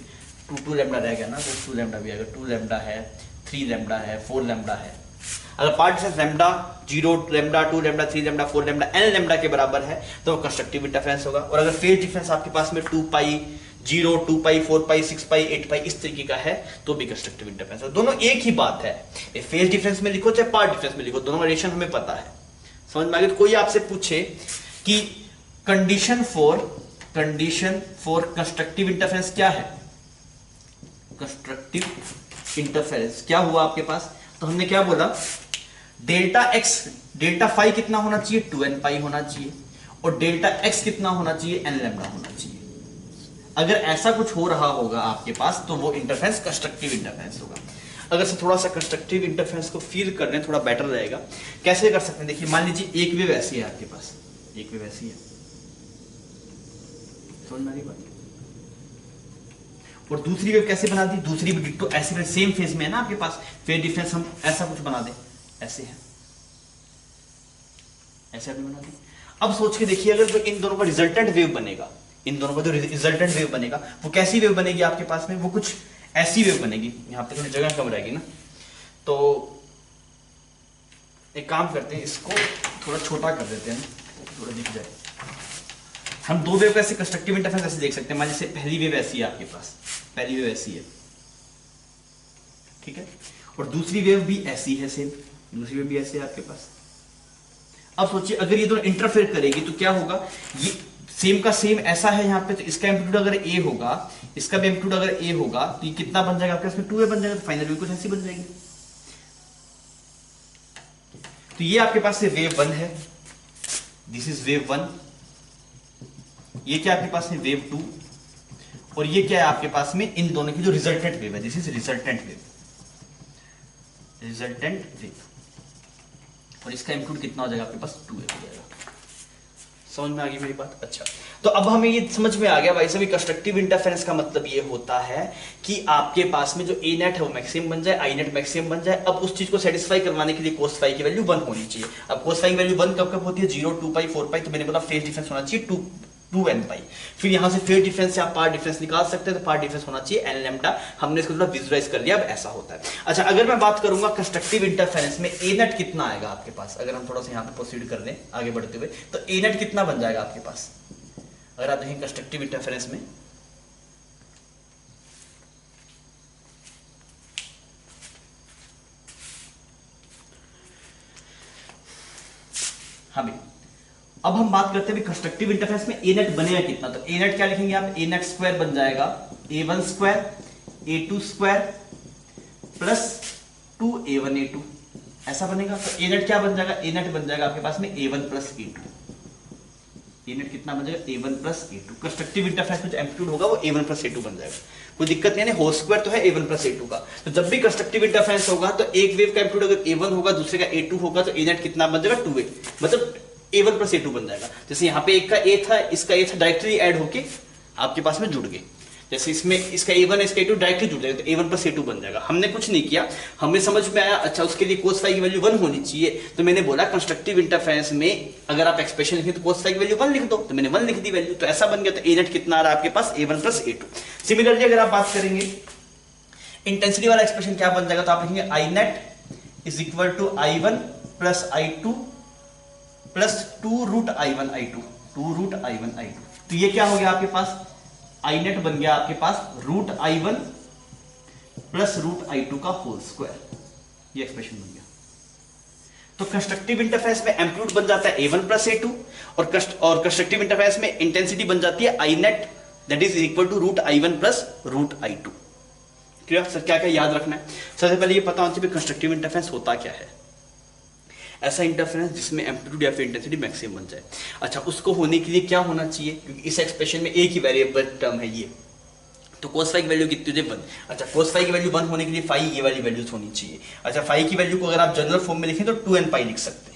2 लैम्डा रह गया ना, तो 2 लैम्डा भी आएगा, 2 लैम्डा है, 3 लैम्डा है, 4 लैम्डा है। अगर path difference lambda 0 lambda 2 lambda 3 lambda 4 lambda n lambda के बराबर है तो वो कंस्ट्रक्टिव इंटरफेरेंस होगा। और अगर फेज डिफरेंस आपके पास में 2 पाई 0 2 पाई 4 पाई 6 पाई 8 पाई इस तरीके का है तो भी कंस्ट्रक्टिव इंटरफेरेंस है। दोनों एक ही बात है, ये फेज डिफरेंस में लिखो चाहे पार्ट डिफरेंस में लिखो, दोनों का रिलेशन हमें पता है। समझ में आ गया? कोई आपसे पूछे कि कंडीशन फॉर कंस्ट्रक्टिव इंटरफेरेंस क्या है, कंस्ट्रक्टिव इंटरफेरेंस क्या हुआ आपके पास, तो हमने क्या बोला, डेल्टा एक्स डेल्टा फाई कितना होना चाहिए, 2n पाई होना चाहिए, और डेल्टा एक्स कितना होना चाहिए, n लैम्डा होना चाहिए। अगर ऐसा कुछ हो रहा होगा आपके पास तो वो इंटरफेरेंस कंस्ट्रक्टिव इंटरफेरेंस होगा। अगर से थोड़ा सा कंस्ट्रक्टिव इंटरफेरेंस को फील करने थोड़ा बेटर रहेगा, कैसे कर सकते हैं, देखिए मान लीजिए एक वेव ऐसी है आपके पास, एक वेव ऐसी है, समझ में आ रही बात, और दूसरी वेव कैसे बना दी, दूसरी भी डिट्टो ऐसे सेम फेज में है ना आपके पास, फेज डिफरेंस हम ऐसा कुछ बना दें, ऐसे है, ऐसे भी बना दी। अब सोच के देखिए अगर जो इन दोनों का रिजल्टेंट वेव बनेगा, इन दोनों का जो रिजल्टेंट वेव बनेगा वो कैसी वेव बनेगी आपके पास में, वो कुछ ऐसी वेव बनेगी। यहाँ पे थोड़ी जगह कम रहेगी ना, तो एक काम करते हैं, इसको थोड़ा छोटा कर देते हैं, थोड़ा दिख जाए। हम दो वेव कैसे कंस्ट्रक्टिव इंटरफेरेंस ऐसे देख सकते हैं, मान जैसे पहली वेव ऐसी है आपके पास, पहली वेव ऐसी है, ठीक है, और दूसरी वेव भी ऐसी है, सेम दूसरी वेव भी ऐसी है आपके पास। अब सोचिए अगर ये दोनों इंटरफेयर करेगी तो क्या होगा, ये सेम का सेम ऐसा है यहाँ पे, तो इसका एम्पलीट्यूड अगर ए होगा, इसका भी एम्पलीट्यूड अगर ए होगा तो ये कितना बन जाएगा आपके पास में, 2a बन जाएगा, तो फाइनल वेव कुछ ऐसी बन जाएगी। तो ये आपके पास से वेव 1 है, दिस इज वेव 1, ये क्या आपके पास है वेव 2, और ये क्या है आपके पास में इन दोनों की जो रिजल्टेंट वेव है, this is resultant wave, resultant wave, और इसका एम्पलीट्यूड कितना हो जाएगा आपके पास, 2a हो जाएगा। समझ में आ गई मेरी बात? अच्छा, तो अब हमें ये समझ में आ गया भाई साहब, कंस्ट्रक्टिव इंटरफेरेंस का मतलब ये होता है कि आपके पास में जो ए नेट है वो मैक्सिमम बन जाए, आई नेट मैक्सिमम बन जाए। अब उस चीज को सेटिस्फाई करवाने के लिए कोस फाई की वैल्यू 1 होनी चाहिए। अब कोस फाई की वैल्यू 1 कब कब होती है, 0 2 पाई 4 पाई, तो मैंने बोला फेज डिफरेंस होना चाहिए 2n पाई। फिर यहां से फेज डिफरेंस से आप पार्ट डिफरेंस निकाल सकते हैं, तो पार्ट डिफरेंस होना चाहिए n लैम्डा। हमने इसको थोड़ा विजुअलाइज कर लिया, अब ऐसा होता है। अच्छा, अगर मैं बात करूंगा कंस्ट्रक्टिव इंटरफेरेंस में ए नेट कितना आएगा आपके पास, अगर हम थोड़ा सा यहां पे प्रोसीड कर लें आगे बढ़ते हुए, तो ए नेट कितना बन जाएगा आपके पास, अगर आप देखें कंस्ट्रक्टिव इंटरफेरेंस में, हाँ भाई, अब हम बात करते हैं कंस्ट्रक्टिव इंटरफेरेंस में ए नेट बनेगा कितना, तो ए नेट क्या लिखेंगे आप, ए नेट स्क्वायर बन जाएगा a1 square a2 square plus 2a1 a2, ऐसा बनेगा। तो ए नेट क्या बन जाएगा, ए नेट बन जाएगा आपके पास में a1 प्लस a2, ए नेट कितना बन जाएगा, a1 plus a2। Constructive interference में जो एम्पलीट्यूड होगा वो a1 प्लस a2 बन जाएगा, कोई दिक्कत नहीं है, होल स्क्वायर तो है a1 प्लस a2 का। तो जब भी कंस्ट्रक्टिव इंटरफेरेंस होगा तो एक वेव का एम्पलीट्यूड अगर a1 होगा, दूसरे का a2 होगा, तो ए नेट कितना बन जाएगा, 2a, मतलब a1 प्लस a2 बन जाएगा। जैसे यहाँ पे एक का a था, इसका a था, डायरेक्टली ऐड होके आपके पास में जुड़ गए। जैसे इसमें इसका a1 इसका a2 डायरेक्टली जुड़ जाएगा, तो a1 प्लस a2 बन जाएगा। हमने कुछ नहीं किया, हमें समझ में आया, अच्छा उसके लिए कोस फाई की वैल्यू 1 होनी चाहिए, तो मैंने बोला कंस्ट्रक्टिव इंटरफेरेंस में अगर आप एक्सप्रेशन लिखें तो कोस फाई की वैल्यू 1 लिख दो, तो मैंने 1 लिख दी वैल्यू, तो ऐसा बन गया। तो ए नेट कितना आ रहा है आपके पास, a1 प्लस a2। सिमिलरली अगर आप बात करेंगे इंटेंसिटी वाला एक्सप्रेशन क्या बन जाएगा, तो आप लिखेंगे I net is equal to i1 plus i2 plus 2 root i1 i2, 2 root i1 i2। तो ये क्या हो गया आपके पास, आई नेट बन गया आपके पास root i1 plus root i2 का होल स्क्वायर, ये एक्सप्रेशन बन गया। तो कंस्ट्रक्टिव इंटरफेरेंस में एम्पलीट्यूड बन जाता है a1 प्लस a2, और कंस्ट्रक्टिव इंटरफेरेंस में इंटेंसिटी बन जाती है I net that is equal to root i1 plus root i2। Clear sir? क्या क्या याद रखना है, सबसे पहले ये पता होना चाहिए कंस्ट्रक्टिव इंटरफेरेंस होता क्या है। ऐसा इंटरफेरेंस जिसमें एम्पलीट्यूड या फिर इंटेंसिटी मैक्सिमम बन जाए। अच्छा, उसको होने के लिए क्या होना चाहिए, क्योंकि इस एक्सप्रेशन में एक ही वेरिएबल टर्म है ये, तो cos फाई की वैल्यू कितनी होती है 1। अच्छा, cos फाई की वैल्यू 1 होने के लिए फाई ये वाली वैल्यूज होनी चाहिए। अच्छा, फाई की वैल्यू को अगर आप जनरल फॉर्म में लिखें तो 2n पाई लिख सकते हैं।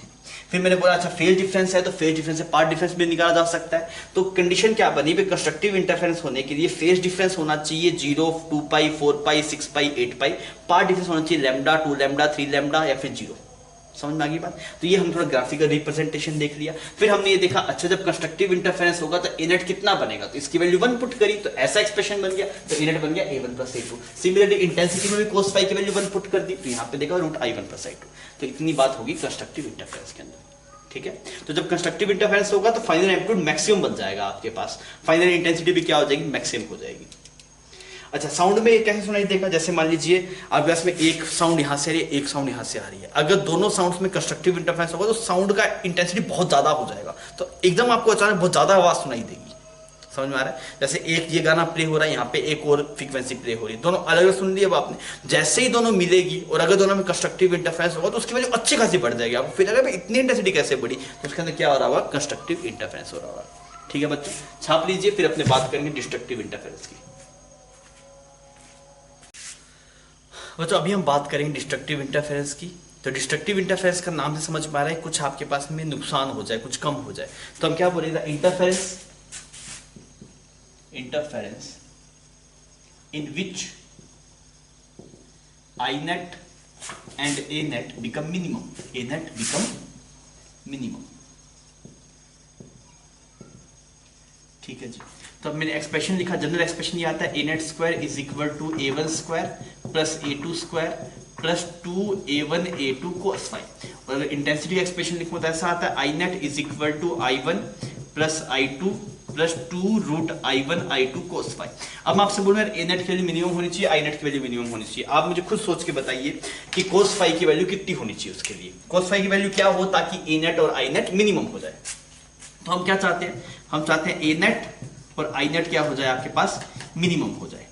फिर मैंने बोला अच्छा फेज डिफरेंस है, तो फेज डिफरेंस से पार्ट डिफरेंस भी निकाला जा सकता है। तो कंडीशन क्या बनी, कंस्ट्रक्टिव इंटरफेरेंस होने के लिए फेज डिफरेंस होना चाहिए 0, 2 पाई, 4 पाई, 6 पाई, 8 पाई। पार्ट डिफरेंस होना चाहिए लैम्डा, 2 लैम्डा, 3 लैम्डा या फिर 0। समझ में आ गई बात। तो ये हम थोड़ा ग्राफिकल रिप्रेजेंटेशन देख लिया। फिर हमने ये देखा अच्छा जब कंस्ट्रक्टिव इंटरफेरेंस होगा तो इनेट कितना बनेगा, तो इसकी वैल्यू 1 पुट करी तो ऐसा एक्सप्रेशन बन गया, तो इनेट बन गया a1 + a2। सिमिलरली इंटेंसिटी में भी cos फाई की वैल्यू 1 पुट कर दी, तो यहाँ पे देखा √i1 + i2। तो इतनी बात होगी कंस्ट्रक्टिव इंटरफेरेंस के अंदर। ठीक है, तो जब कंस्ट्रक्टिव इंटरफेरेंस होगा तो फाइनल एम्पलीट्यूड मैक्सिमम बन जाएगा आपके पास, फाइनल इंटेंसिटी भी क्या हो जाएगी, मैक्सिमम हो जाएगी। अच्छा, साउंड में कैसे सुनाई देगा, जैसे मान लीजिए आपके पास में एक साउंड यहाँ से आ रही है, एक साउंड यहाँ से आ रही है। अगर दोनों साउंड्स में कंस्ट्रक्टिव इंटरफेरेंस होगा तो साउंड का इंटेंसिटी बहुत ज्यादा हो जाएगा, तो एकदम आपको अचानक बहुत ज्यादा आवाज सुनाई देगी। समझ में आ रहा है, जैसे एक ये गाना प्ले हो रहा है, यहाँ पे एक और फ्रीक्वेंसी प्ले हो रही है, दोनों अलग अलग सुन ली अब आपने। जैसे ही दोनों मिलेगी और अगर दोनों में कंस्ट्रक्टिव इंटरफेरेंस होगा तो उसकी वैल्यू अच्छी खासी बढ़ जाएगी। आपको फिर अगर इतनी इंटेंसिटी कैसे बढ़ी, तो उसके अंदर क्या हो रहा होगा, कंस्ट्रक्टिव इंटरफेरेंस हो रहा होगा। ठीक है बच्चों, छाप लीजिए, फिर अपने बात करेंगे डिस्ट्रक्टिव इंटरफेरेंस की। बच्चों अभी हम बात करेंगे डिस्ट्रक्टिव इंटरफेरेंस की। तो डिस्ट्रक्टिव इंटरफेरेंस का नाम से समझ पा रहे हैं, कुछ आपके पास में नुकसान हो जाए, कुछ कम हो जाए, तो हम क्या बोलेगा, interference in which inet and anet become minimum, anet become minimum। ठीक है जी, तो अब मैंने एक्सप्रेशन लिखा, जनरल एक्सप्रेशन ये आता है anet square is equal to a1 square plus a2 square plus 2a1 a2 cos phi. और अगर इंटेंसिटी एक्सप्रेशन लिखूं तो ऐसा आता है inet is equal to i1 plus i2 plus 2√i1 i2 cos phi. अब मैं आपसे बोल रहा हूं anet की वैल्यू मिनिमम होनी चाहिए, inet की वैल्यू मिनिमम होनी चाहिए। आप मुझे खुद सोच के बताइए कि cos फाई की वैल्यू कितनी होनी चाहिए उसके लिए। cos फाई की वैल्यू क्या हो ताकि anet और inet मिनिमम हो जाए। तो हम क्या चाहते हैं, हम चाहते हैं anet और inet क्या हो जाए, आपके पास मिनिमम हो जाए।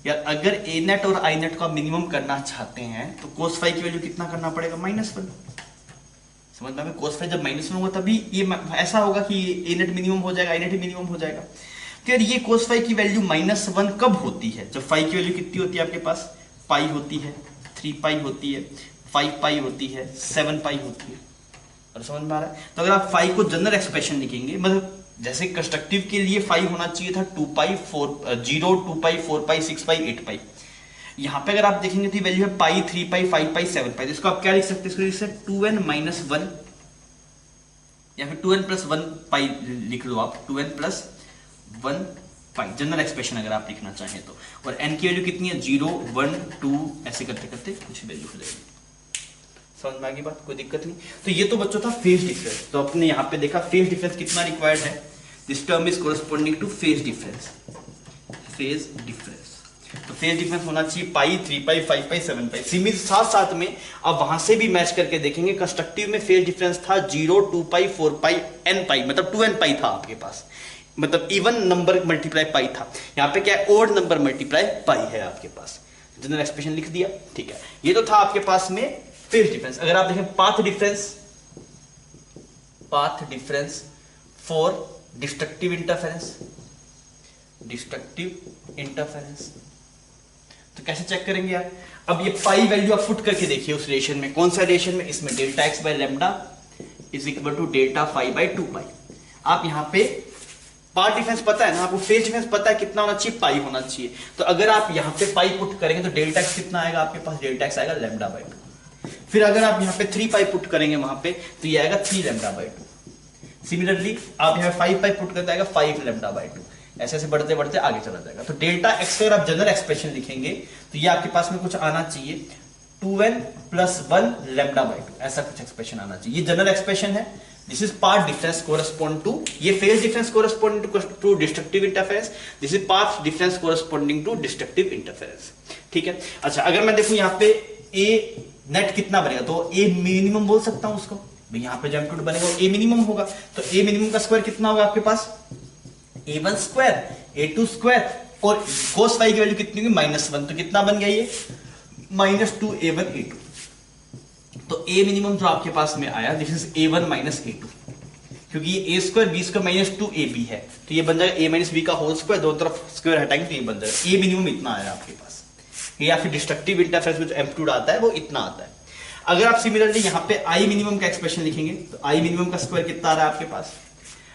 यार अगर anet और inet को मिनिमम करना चाहते हैं तो cos फाई की वैल्यू कितना करना पड़ेगा, -1। समझ में, cos फाई जब -1 होगा तभी ये ऐसा होगा कि anet मिनिमम हो जाएगा, inet मिनिमम हो जाएगा। तो यार ये cos फाई की वैल्यू -1 कब होती है, जब फाई की वैल्यू कितनी होती है आपके पास, पाई होती है, 3 पाई होती है, 5 पाई होती है, 7 पाई होती है। और समझ में आ रहा है, तो अगर आप फाई को जनरल एक्सप्रेशन लिखेंगे, मतलब जैसे कंस्ट्रक्टिव के लिए फाई होना चाहिए था 2 पाई 0, 2 पाई, 4 पाई, 6 पाई, 8 पाई। यहाँ पे अगर आप देखेंगे तो वैल्यू है पाई, 3 पाई, 5 पाई, 7 पाई। इसको आप क्या लिख सकते हैं, इसको लिख सकते हैं 2n - 1 या फिर 2n + 1 पाई लिख लो आप, 2n + 1 पाई जनरल एक्सप्रेशन अगर आप लिखना चाहें तो। और n की वैल्यू कितनी है, 0, 1, 2 ऐसे करते करते कुछ वैल्यू हो जाएगी। समझ में आ गई बात, कोई दिक्कत नहीं। तो ये तो बच्चों था फेज डिफरेंस। तो अपने यहाँ पे देखा फेज डिफरेंस कितना रिक्वायर्ड है, this term is corresponding to phase difference. Phase difference, तो फेज डिफरेंस होना चाहिए पाई, 3 पाई, 5 पाई, 7 पाई। सिमिलर साथ साथ में अब वहां से भी मैच करके देखेंगे, कंस्ट्रक्टिव में फेज डिफरेंस था 0, 2 पाई, 4 पाई, n पाई, मतलब 2n पाई था आपके पास, मतलब इवन नंबर मल्टीप्लाई पाई था। यहाँ पे क्या है, ओड नंबर मल्टीप्लाई पाई है आपके पास। जनरल एक्सप्रेशन लिख दिया, ठीक है। ये तो था आपके पास में फेज डिफरेंस। अगर आप देखें path difference for destructive interference, तो कैसे चेक करेंगे यार। अब ये पाई वैल्यू आप फुट करके देखिए उस रिलेशन में, कौन सा रिलेशन में, इसमें delta x by lambda is equal to delta phi by 2 pi. आप यहाँ पे पार्ट डिफरेंस पता है ना आपको, फेज डिफरेंस पता है कितना होना चाहिए, पाई होना चाहिए। तो अगर आप यहाँ पे पाई पुट करेंगे तो डेल्टा x कितना आएगा आपके पास, डेल्टा x आएगा लैम्डा बाय 2। फिर अगर आप यहाँ पे 3 पाई पुट करेंगे वहां पे तो ये आएगा 3 लैम्डा बाय 2। सिमिलरली आप यहाँ 5 पाई पुट करते आएगा 5 लैम्डा बाय 2। ऐसे ऐसे बढ़ते बढ़ते आगे चला जाएगा। तो डेल्टा एक्स अगर आप जनरल एक्सप्रेशन लिखेंगे तो ये आपके पास में कुछ आना चाहिए 2n + 1 लैम्डा बाय 2, ऐसा कुछ एक्सप्रेशन आना चाहिए। ये जनरल एक्सप्रेशन है, this is path difference correspond to, ये phase difference corresponding to destructive interference, this is path difference corresponding to destructive interference. ठीक है। अच्छा अगर मैं देखूं यहाँ पे ए नेट कितना बनेगा, तो ए मिनिमम बोल सकता हूं उसको, यहाँ पे जो एम्पलीट्यूड बनेगा ए मिनिमम होगा, तो ए मिनिमम का स्क्वायर कितना होगा आपके पास, a1 स्क्वायर, a2 स्क्वायर, और cos फाई की वैल्यू कितनी होगी, -1, तो कितना बन गया ये, -2a1 a2। तो ए मिनिमम जो आपके पास में आया this is A one minus A two, क्योंकि ये A square B square minus two A B है, तो ये बन जाएगा ए माइनस बी का होल स्क्वायर, दोनों तरफ स्क्वायर हटाएंगे तो ये बन जाएगा ए मिनिमम इतना आया आपके पास। या फिर डिस्ट्रक्टिव इंटरफेरेंस में जो एम्पलीट्यूड आता है वो इतना आता है। अगर आप सिमिलरली यहाँ पे आई मिनिमम का एक्सप्रेशन लिखेंगे तो आई मिनिमम का स्क्वायर कितना आ रहा है आपके पास,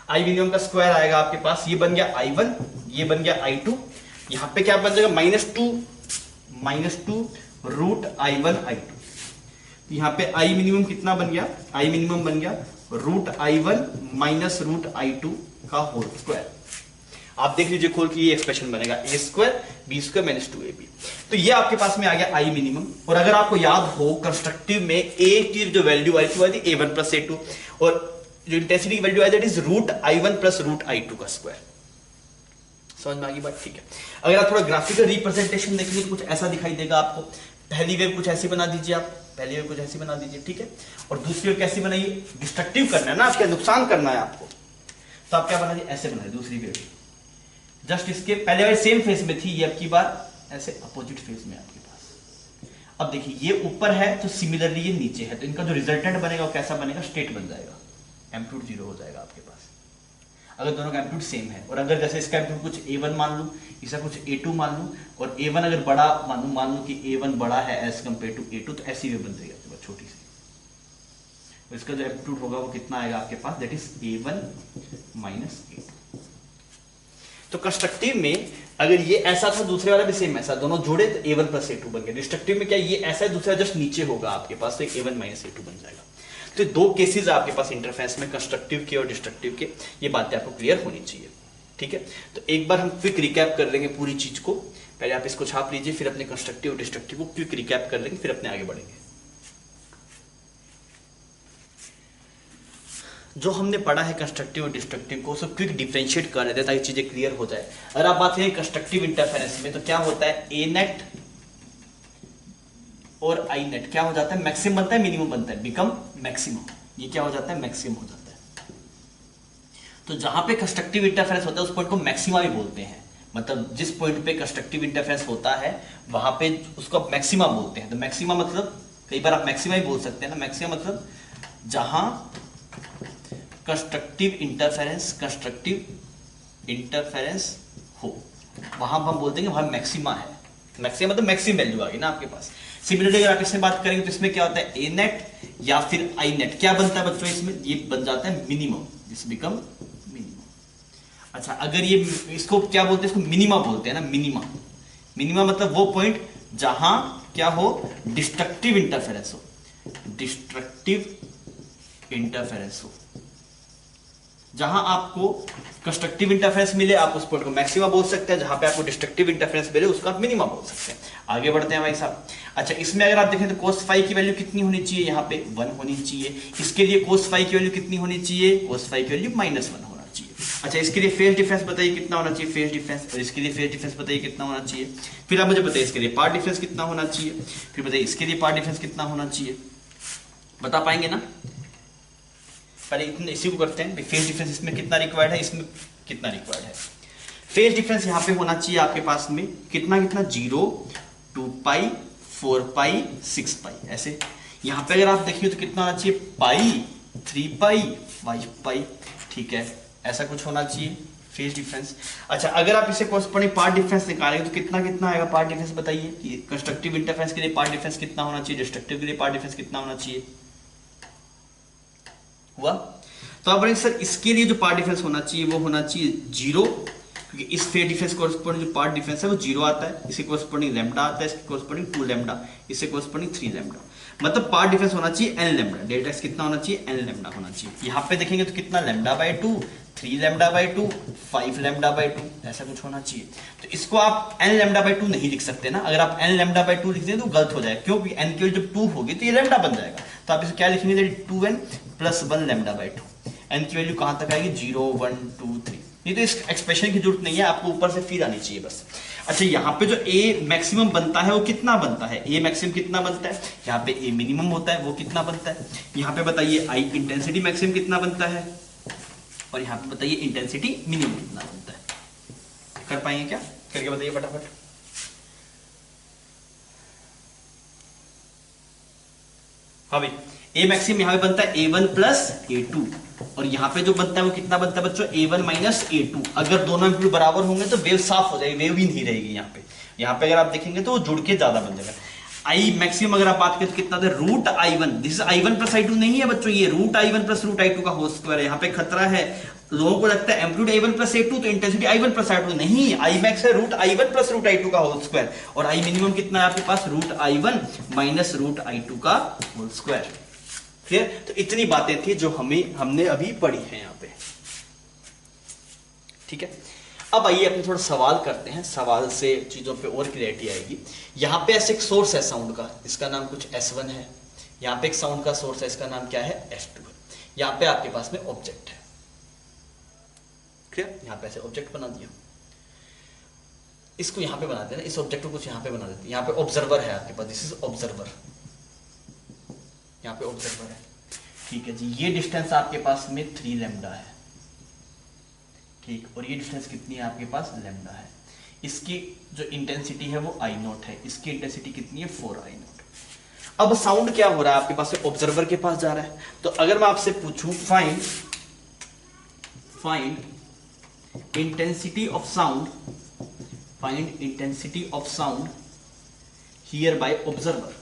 आई मिनिमम का स्क्वायर आएगा आपके पास, ये बन गया आई वन, ये बन गया आई टू, यहाँ पे क्या बन जाएगा minus two root I one I two, यहाँ पे आई मिनिमम कितना बन गया, आई मिनिमम बन गया root I one minus root I two का होल स्क्वायर। आप देख लीजिए खोल के ये एक्सप्रेशन बनेगा A square B square minus two A B. तो ये आपके पास में आ गया आई मिनिमम। और अगर आपको याद हो कंस्ट्रक्टिव में ए की जो वैल्यू आई थी A one plus A two, और जो इंटेंसिटी की वैल्यू आई that is root I one plus root I two का स्क्वायर। समझ में आ गई बात? ठीक है। अगर आप थोड़ा ग्राफिकल रिप्रेजेंटेशन देखेंगे तो कुछ ऐसा दिखाई देगा आपको। पहली वेव कुछ ऐसी बना दीजिए, आप पहली वेव कुछ ऐसी बना दीजिए, ठीक है। और दूसरी वेव कैसी बनाइए, डिस्ट्रक्टिव करना है ना, आपका नुकसान करना है आपको, तो आप क्या बना दीजिए, ऐसे बनाइए दूसरी वेव। जस्ट इसके पहले वाले सेम फेज में थी, ये अब की बार ऐसे अपोजिट फेज में आपके पास। अब देखिए ये ऊपर है तो सिमिलरली ये नीचे है, तो इनका जो रिजल्टेंट बनेगा वो कैसा बनेगा, स्टेट बन जाएगा, एम्पलीट्यूड जीरो हो जाएगा आपके पास अगर दोनों का एम्पलीट्यूड सेम है। और अगर जैसे इसका एम्पलीट्यूड कुछ a1 मान लूं, इसका कुछ a2 मान लूं, और a1 अगर बड़ा मान लूं कि a1 बड़ा है एज कंपेयर टू a2, तो ऐसी वेव बन जाएगी आपके पास छोटी सी। तो इसका जो एम्पलीट्यूड होगा वो कितना आएगा आपके पास, that is a1 minus a2। तो कंस्ट्रक्टिव में अगर ये ऐसा था, दूसरे वाला भी सेम ऐसा, दोनों जोड़े तो a1 प्लस a2 बन गया। डिस्ट्रक्टिव में क्या ये ऐसा है, दूसरा जस्ट नीचे होगा आपके पास, तो a1 माइनस a2 बन जाएगा। तो दो केसेस आपके पास इंटरफेरेंस में, कंस्ट्रक्टिव के और डिस्ट्रक्टिव के। ये बातें आपको क्लियर होनी चाहिए, ठीक है। तो एक बार हम क्विक रिकैप कर लेंगे पूरी चीज को। पहले आप इसको छाप लीजिए, फिर अपने कंस्ट्रक्टिव और डिस्ट्रक्टिव को क्विक रिकैप कर लेंगे, फिर अपने आगे बढ़ेंगे। जो हमने पढ़ा है कंस्ट्रक्टिव और डिस्ट्रक्टिव को, उसको क्विक डिफरेंशिएट कर लेते हैं ताकि चीजें क्लियर हो जाए। अगर आप बात करें कंस्ट्रक्टिव इंटरफेरेंस में, तो क्या होता है, ए नेट और आई नेट क्या हो जाता है, मैक्सिमम बनता है मिनिमम बनता है, बिकम मैक्सिमम। ये क्या हो जाता है, मैक्सिमम हो जाता है। तो जहां पे कंस्ट्रक्टिव इंटरफेरेंस होता है उस पॉइंट को मैक्सिमा भी बोलते हैं। मतलब जिस पॉइंट पे कंस्ट्रक्टिव इंटरफेरेंस होता है वहां पे उसको मैक्सिमा बोलते हैं। तो मैक्सिमा मतलब, कई बार आप मैक्सिमा ही बोल सकते हैं ना, मैक्सिमा मतलब जहां कंस्ट्रक्टिव इंटरफेरेंस हो, वहां हम बोलते हैं वहां मैक्सिमा है। मैक्सिमम मतलब मैक्सिमम वैल्यू आ गई ना आपके पास। सिमिलरली अगर आप इसमें बात करेंगे तो इसमें क्या होता है, ए नेट या फिर आई नेट क्या बनता है बच्चों, इसमें ये बन जाता है मिनिमम, दिस बिकम मिनिमम। अच्छा, अगर ये इसको क्या बोलते हैं, इसको मिनिमा बोलते हैं ना, मिनिमा। मिनिमा मतलब वो पॉइंट जहां क्या हो, डिस्ट्रक्टिव इंटरफेरेंस हो, डिस्ट्रक्टिव इंटरफेरेंस हो। जहां आपको कंस्ट्रक्टिव इंटरफेरेंस मिले आप उस पॉइंट को मैक्सिमा बोल सकते हैं, जहां पे आपको डिस्ट्रक्टिव इंटरफेरेंस मिले उसको आप मिनिमा बोल सकते हैं। आगे बढ़ते हैं भाई साहब। अच्छा, इसमें अगर आप देखें तो cos फाई की वैल्यू कितनी होनी चाहिए, यहाँ पे 1 होनी चाहिए। इसके लिए cos फाई की वैल्यू कितनी होनी चाहिए, cos फाई की वैल्यू -1 होना चाहिए। अच्छा, इसके लिए फेज डिफरेंस बताइए कितना होना चाहिए, फेज डिफरेंस, और इसके लिए फेज डिफरेंस बताइए कितना होना चाहिए। फिर आप मुझे बताइए इसके लिए पार्ट डिफरेंस कितना होना चाहिए, फिर बताइए इसके लिए पार्ट डिफरेंस कितना होना चाहिए। बता पाएंगे ना? पहले इतने इसी को करते हैं, फेज डिफरेंस इसमें कितना रिक्वायर्ड है, इसमें कितना रिक्वायर्ड है। फेज डिफरेंस यहाँ पे होना चाहिए आपके पास में कितना 0, 2 पाई, 4 पाई, 6 पाई, ऐसे। यहाँ पे अगर आप देखिए तो कितना होना चाहिए, पाई, 3 पाई, 5 पाई, ठीक है, ऐसा कुछ होना चाहिए फेज डिफरेंस। अच्छा, अगर आप इसे कॉरस्पॉन्डिंग पार्ट डिफरेंस निकालेंगे तो कितना आएगा पार्ट डिफरेंस, बताइए कि कंस्ट्रक्टिव इंटरफेरेंस के लिए पार्ट डिफरेंस कितना होना चाहिए, डिस्ट्रक्टिव के लिए पार्ट डिफरेंस कितना होना चाहिए। हुआ? तो आप सर इसके लिए जो पार्ट डिफरेंस होना चाहिए वो होना चाहिए 0, क्योंकि इस फेज डिफरेंस कोरस्पॉन्डिंग जो पार्ट डिफरेंस है वो 0 आता है, इसके कोरस्पॉन्डिंग लैम्डा आता है, इसके कोरस्पॉन्डिंग 2 लैम्डा, इससे कोरस्पॉन्डिंग 3 लैम्डा। मतलब पार्ट डिफरेंस होना चाहिए n लैम्डा, डेल्टा एक्स कितना होना चाहिए, n लैम्डा होना चाहिए। यहाँ पे देखेंगे तो कितना λ/2, 3 λ/2, 5 λ/2, ऐसा कुछ होना चाहिए। तो इसको आप n λ/2 नहीं लिख सकते ना, अगर आप n λ/2 लिख दें तो गलत हो जाएगा, क्योंकि n की जब 2 होगी तो ये लैम्डा बन जाएगा। तो आप इसे क्या लिखेंगे, 2n + 1 λ/2। n की वैल्यू कहां तक आएगी, 0, 1, 2, 3। नहीं तो इस एक्सप्रेशन की जरूरत नहीं है, आपको ऊपर से फिर आनी चाहिए बस। अच्छा, यहाँ पे जो a मैक्सिमम बनता है वो कितना बनता है, a मैक्सिमम कितना बनता है, यहाँ पे a मिनिमम होता है वो कितना बनता है। यहाँ पे बताइए I इंटेंसिटी मैक्सिमम कितना बनता है, और यहाँ पे बताइए इंटेंसिटी मिनिमम कितना बनता है। कर पाएंगे क्या, करके बताइए फटाफट। हाँ भाई, ए मैक्सिमम यहाँ पे बनता है A1 प्लस A2, और यहाँ पे जो बनता है वो कितना बनता है बच्चों, A1 माइनस A2। अगर दोनों एम्पलीट्यूड बराबर होंगे तो वेव साफ हो जाएगी, वेव ही नहीं रहेगी यहाँ पे। यहाँ पे अगर आप देखेंगे तो वो जुड़ के ज्यादा बन जाएगा। आई मैक्सिमम अगर आप बात करें तो कितना था, root I1, this is I1 plus I2 नहीं है बच्चों, ये root I1 plus root I2 का होल स्क्वायर है। यहाँ पे खतरा है, लोगों को लगता है एम्पलीट्यूड I1 प्लस A2 तो इंटेंसिटी I1 प्लस I2, नहीं, I मैक्स है root I1 plus root I2 का होल स्क्वायर, और I मिनिमम कितना है आपके पास, root I1 minus root I2 का होल स्क्वायर। क्लियर? तो इतनी बातें थी जो हमने अभी पढ़ी है यहाँ पे, ठीक है। अब आइए अपने थोड़ा सवाल करते हैं, सवाल से चीजों पे और क्लियरिटी आएगी। यहाँ पे ऐसे एक सोर्स है साउंड का, इसका नाम कुछ S1 है, यहाँ पे एक साउंड का सोर्स है, इसका नाम क्या है, S2 है। यहाँ पे आपके पास में ऑब्जेक्ट है, क्लियर? यहाँ पे ऐसे ऑब्जेक्ट बना दिया, इसको यहाँ पे बना देना, इस ऑब्जेक्ट को कुछ यहाँ पे बना देते हैं। यहाँ पे ऑब्जर्वर है आपके पास, दिस इज ऑब्जर्वर, यहाँ पे ऑब्जर्वर है, ठीक है जी। ये डिस्टेंस आपके पास में 3 लैम्डा है, ठीक, और ये डिस्टेंस कितनी है आपके पास, लैम्डा है। इसकी जो इंटेंसिटी है वो I0 है, इसकी इंटेंसिटी कितनी है, 4I0। अब साउंड क्या हो रहा है आपके पास, ऑब्जर्वर के पास जा रहा है। तो अगर मैं आपसे पूछूं find intensity of sound, find intensity of sound here by observer,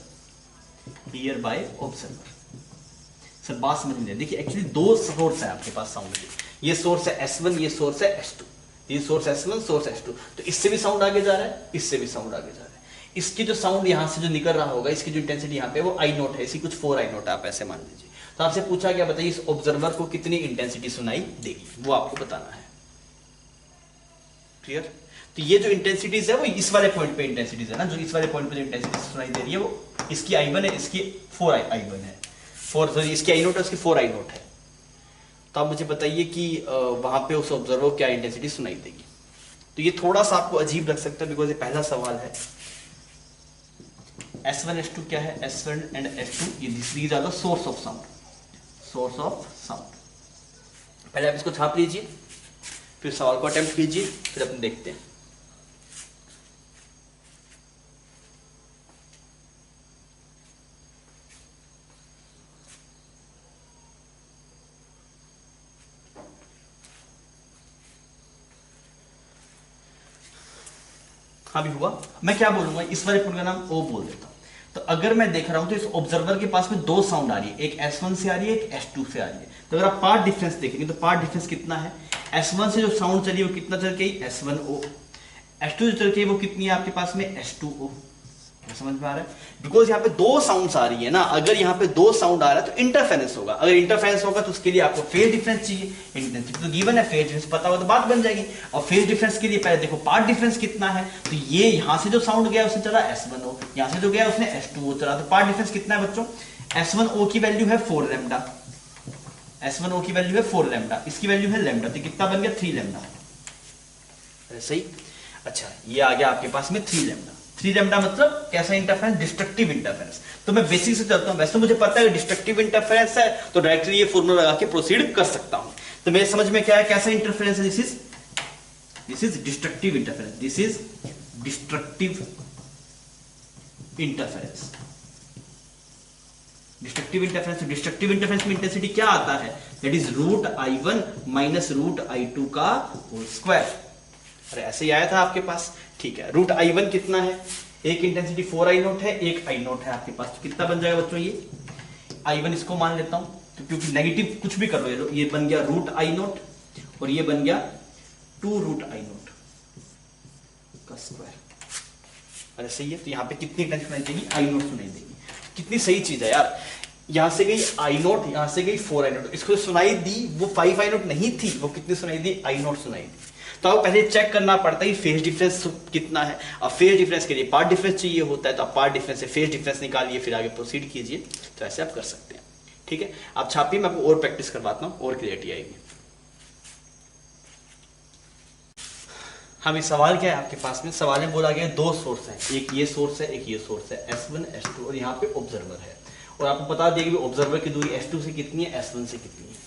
here by observer. Sir बात समझ में, देखिए एक्चुअली दो सोर्स है आपके पास साउंड के, ये सोर्स है S1, ये सोर्स है S2, ये सोर्स S1, सोर्स S2। तो इससे भी साउंड आगे जा रहा है, इससे भी साउंड आगे जा रहा है। इसकी जो साउंड यहां से जो निकल रहा होगा, इसकी जो इंटेंसिटी यहाँ पे वो I0 है, इसकी कुछ 4I0 है, आप ऐसे मान लीजिए। तो आपसे पूछा क्या, बताइए इस ऑब्जर्वर को कितनी इंटेंसिटी सुनाई देगी, वो आपको बताना है। क्लियर? तो ये जो इंटेंसिटीज है वो इस वाले पॉइंट पे इंटेंसिटीज है ना, जो इस वाले पॉइंट पे जो इंटेंसिटी सुनाई दे रही है वो इसकी I1 है, इसकी 4I1 है, इसकी I0 है, उसकी 4I0 है। तो आप मुझे बताइए कि वहां पे उस ऑब्जर्वर को क्या इंटेंसिटी सुनाई देगी। तो ये थोड़ा सा आपको अजीब लग सकता है, बिकॉज ये पहला सवाल है। S1 S2 क्या है, S1 एंड S2 ये these are the source of sound, source of sound. पहले आप इसको छाप लीजिए, फिर सवाल को अटेम्प्ट कीजिए, फिर अपन देखते हैं। हाँ भी हुआ। मैं क्या बोलूंगा, इस वाले पॉइंट का नाम O बोल देता हूं। तो अगर मैं देख रहा हूं तो इस ऑब्जर्वर के पास में दो साउंड आ रही है, एक S1 से आ रही है, एक S2 से आ रही है। तो अगर आप पार्ट डिफरेंस देखेंगे तो पार्ट डिफरेंस कितना है, S1 से जो साउंड चली वो कितना चल गई, S1O। S2 जो चल गई वो कितनी है आपके पास में, S2O। समझ में आ रहा है? बिकॉज यहाँ पे दो साउंड्स आ रही है ना, अगर यहाँ पे दो साउंड आ रहा है तो इंटरफेरेंस होगा। अगर इंटरफेरेंस होगा तो उसके लिए आपको फेज डिफरेंस चाहिए, इंटेंसिटी तो गिवन है, फेज डिफरेंस पता होगा तो बात बन जाएगी। और फेज डिफरेंस के लिए पहले देखो पार्ट डिफरेंस कितना है, तो ये यहाँ से जो साउंड गया उसने चला S1O, यहाँ से जो गया उसने S2O चला। तो पार्ट डिफरेंस कितना है बच्चों, S1O की वैल्यू है 4 लैम्डा, S1O की वैल्यू है 4 लैम्डा, इसकी वैल्यू है लैम्डा, तो कितना बन गया 3 लैम्डा। सही। अच्छा ये आ गया आपके पास में 3 लैम्डा। 3 लैम्डा मतलब कैसा इंटरफेरेंस, डिस्ट्रक्टिव इंटरफेरेंस। तो मैं बेसिक से चलता हूं, वैसे तो मुझे पता है डिस्ट्रक्टिव इंटरफेरेंस है तो डायरेक्टली ये फॉर्मूला लगा के प्रोसीड कर सकता हूं। तो मेरे समझ में क्या है, कैसा इंटरफेरेंस है, this is destructive interference, this is destructive interference. Destructive interference, destructive interference में इंटेंसिटी क्या आता है, that is root I1 minus root I2 का होल स्क्वायर। अरे ऐसे ही आया था आपके पास, ठीक है। रूट I1 कितना है, एक इंटेंसिटी 4I0 है, एक I0 है आपके पास, तो कितना बन जाएगा बच्चों, ये I1 इसको मान लेता हूं तो क्योंकि नेगेटिव कुछ भी कर लो, ये बन गया रूट I0 और ये बन गया 2 रूट I0 का स्क्वायर। अरे सही है। तो यहाँ पे कितनी इंटेंसिटी सुनाई देगी, I0 सुनाई देगी। कितनी सही चीज है यार, यहां से गई I0, यहां से गई 4I0, इसको सुनाई दी वो 5I0 नहीं थी, वो कितनी सुनाई दी, I0 सुनाई दी। तो आपको पहले चेक करना पड़ता है फेज डिफरेंस कितना है। अब फेज डिफरेंस के लिए पार्ट डिफरेंस चाहिए होता है, तो आप पार्ट डिफरेंस से फेज डिफरेंस निकालिए, फिर आगे प्रोसीड कीजिए। तो ऐसे आप कर सकते हैं, ठीक है। आप छापिए, मैं आपको और प्रैक्टिस करवाता हूं, और क्लियरिटी आएगी। हाँ भाई सवाल क्या है आपके पास में, सवाल में बोला गया दो सोर्स है, एक ये सोर्स है, एक ये सोर्स है, S1 S2, और यहाँ पे ऑब्जर्वर है। और आपको बता दिया कि ऑब्जर्वर की दूरी S2 से कितनी है, S1 से कितनी है।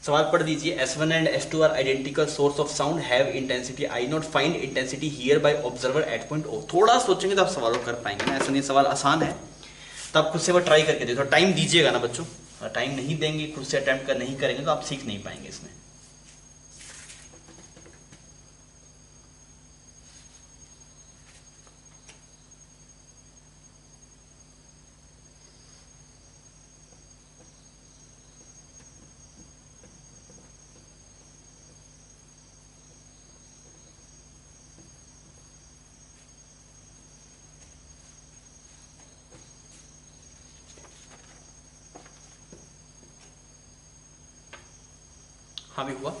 सवाल पढ़ दीजिए, S1 and S2 are identical source of sound, have intensity I0, find intensity hear by observer at point O। थोड़ा सोचेंगे तो आप सवालों कर पाएंगे ना, ऐसा नहीं, सवाल आसान है। तो आप खुद से वो ट्राई करके देखो, टाइम दीजिएगा ना बच्चों, टाइम नहीं देंगे, खुद से अटेम्प्ट कर नहीं करेंगे तो आप सीख नहीं पाएंगे इसमें। हाँ भी हुआ।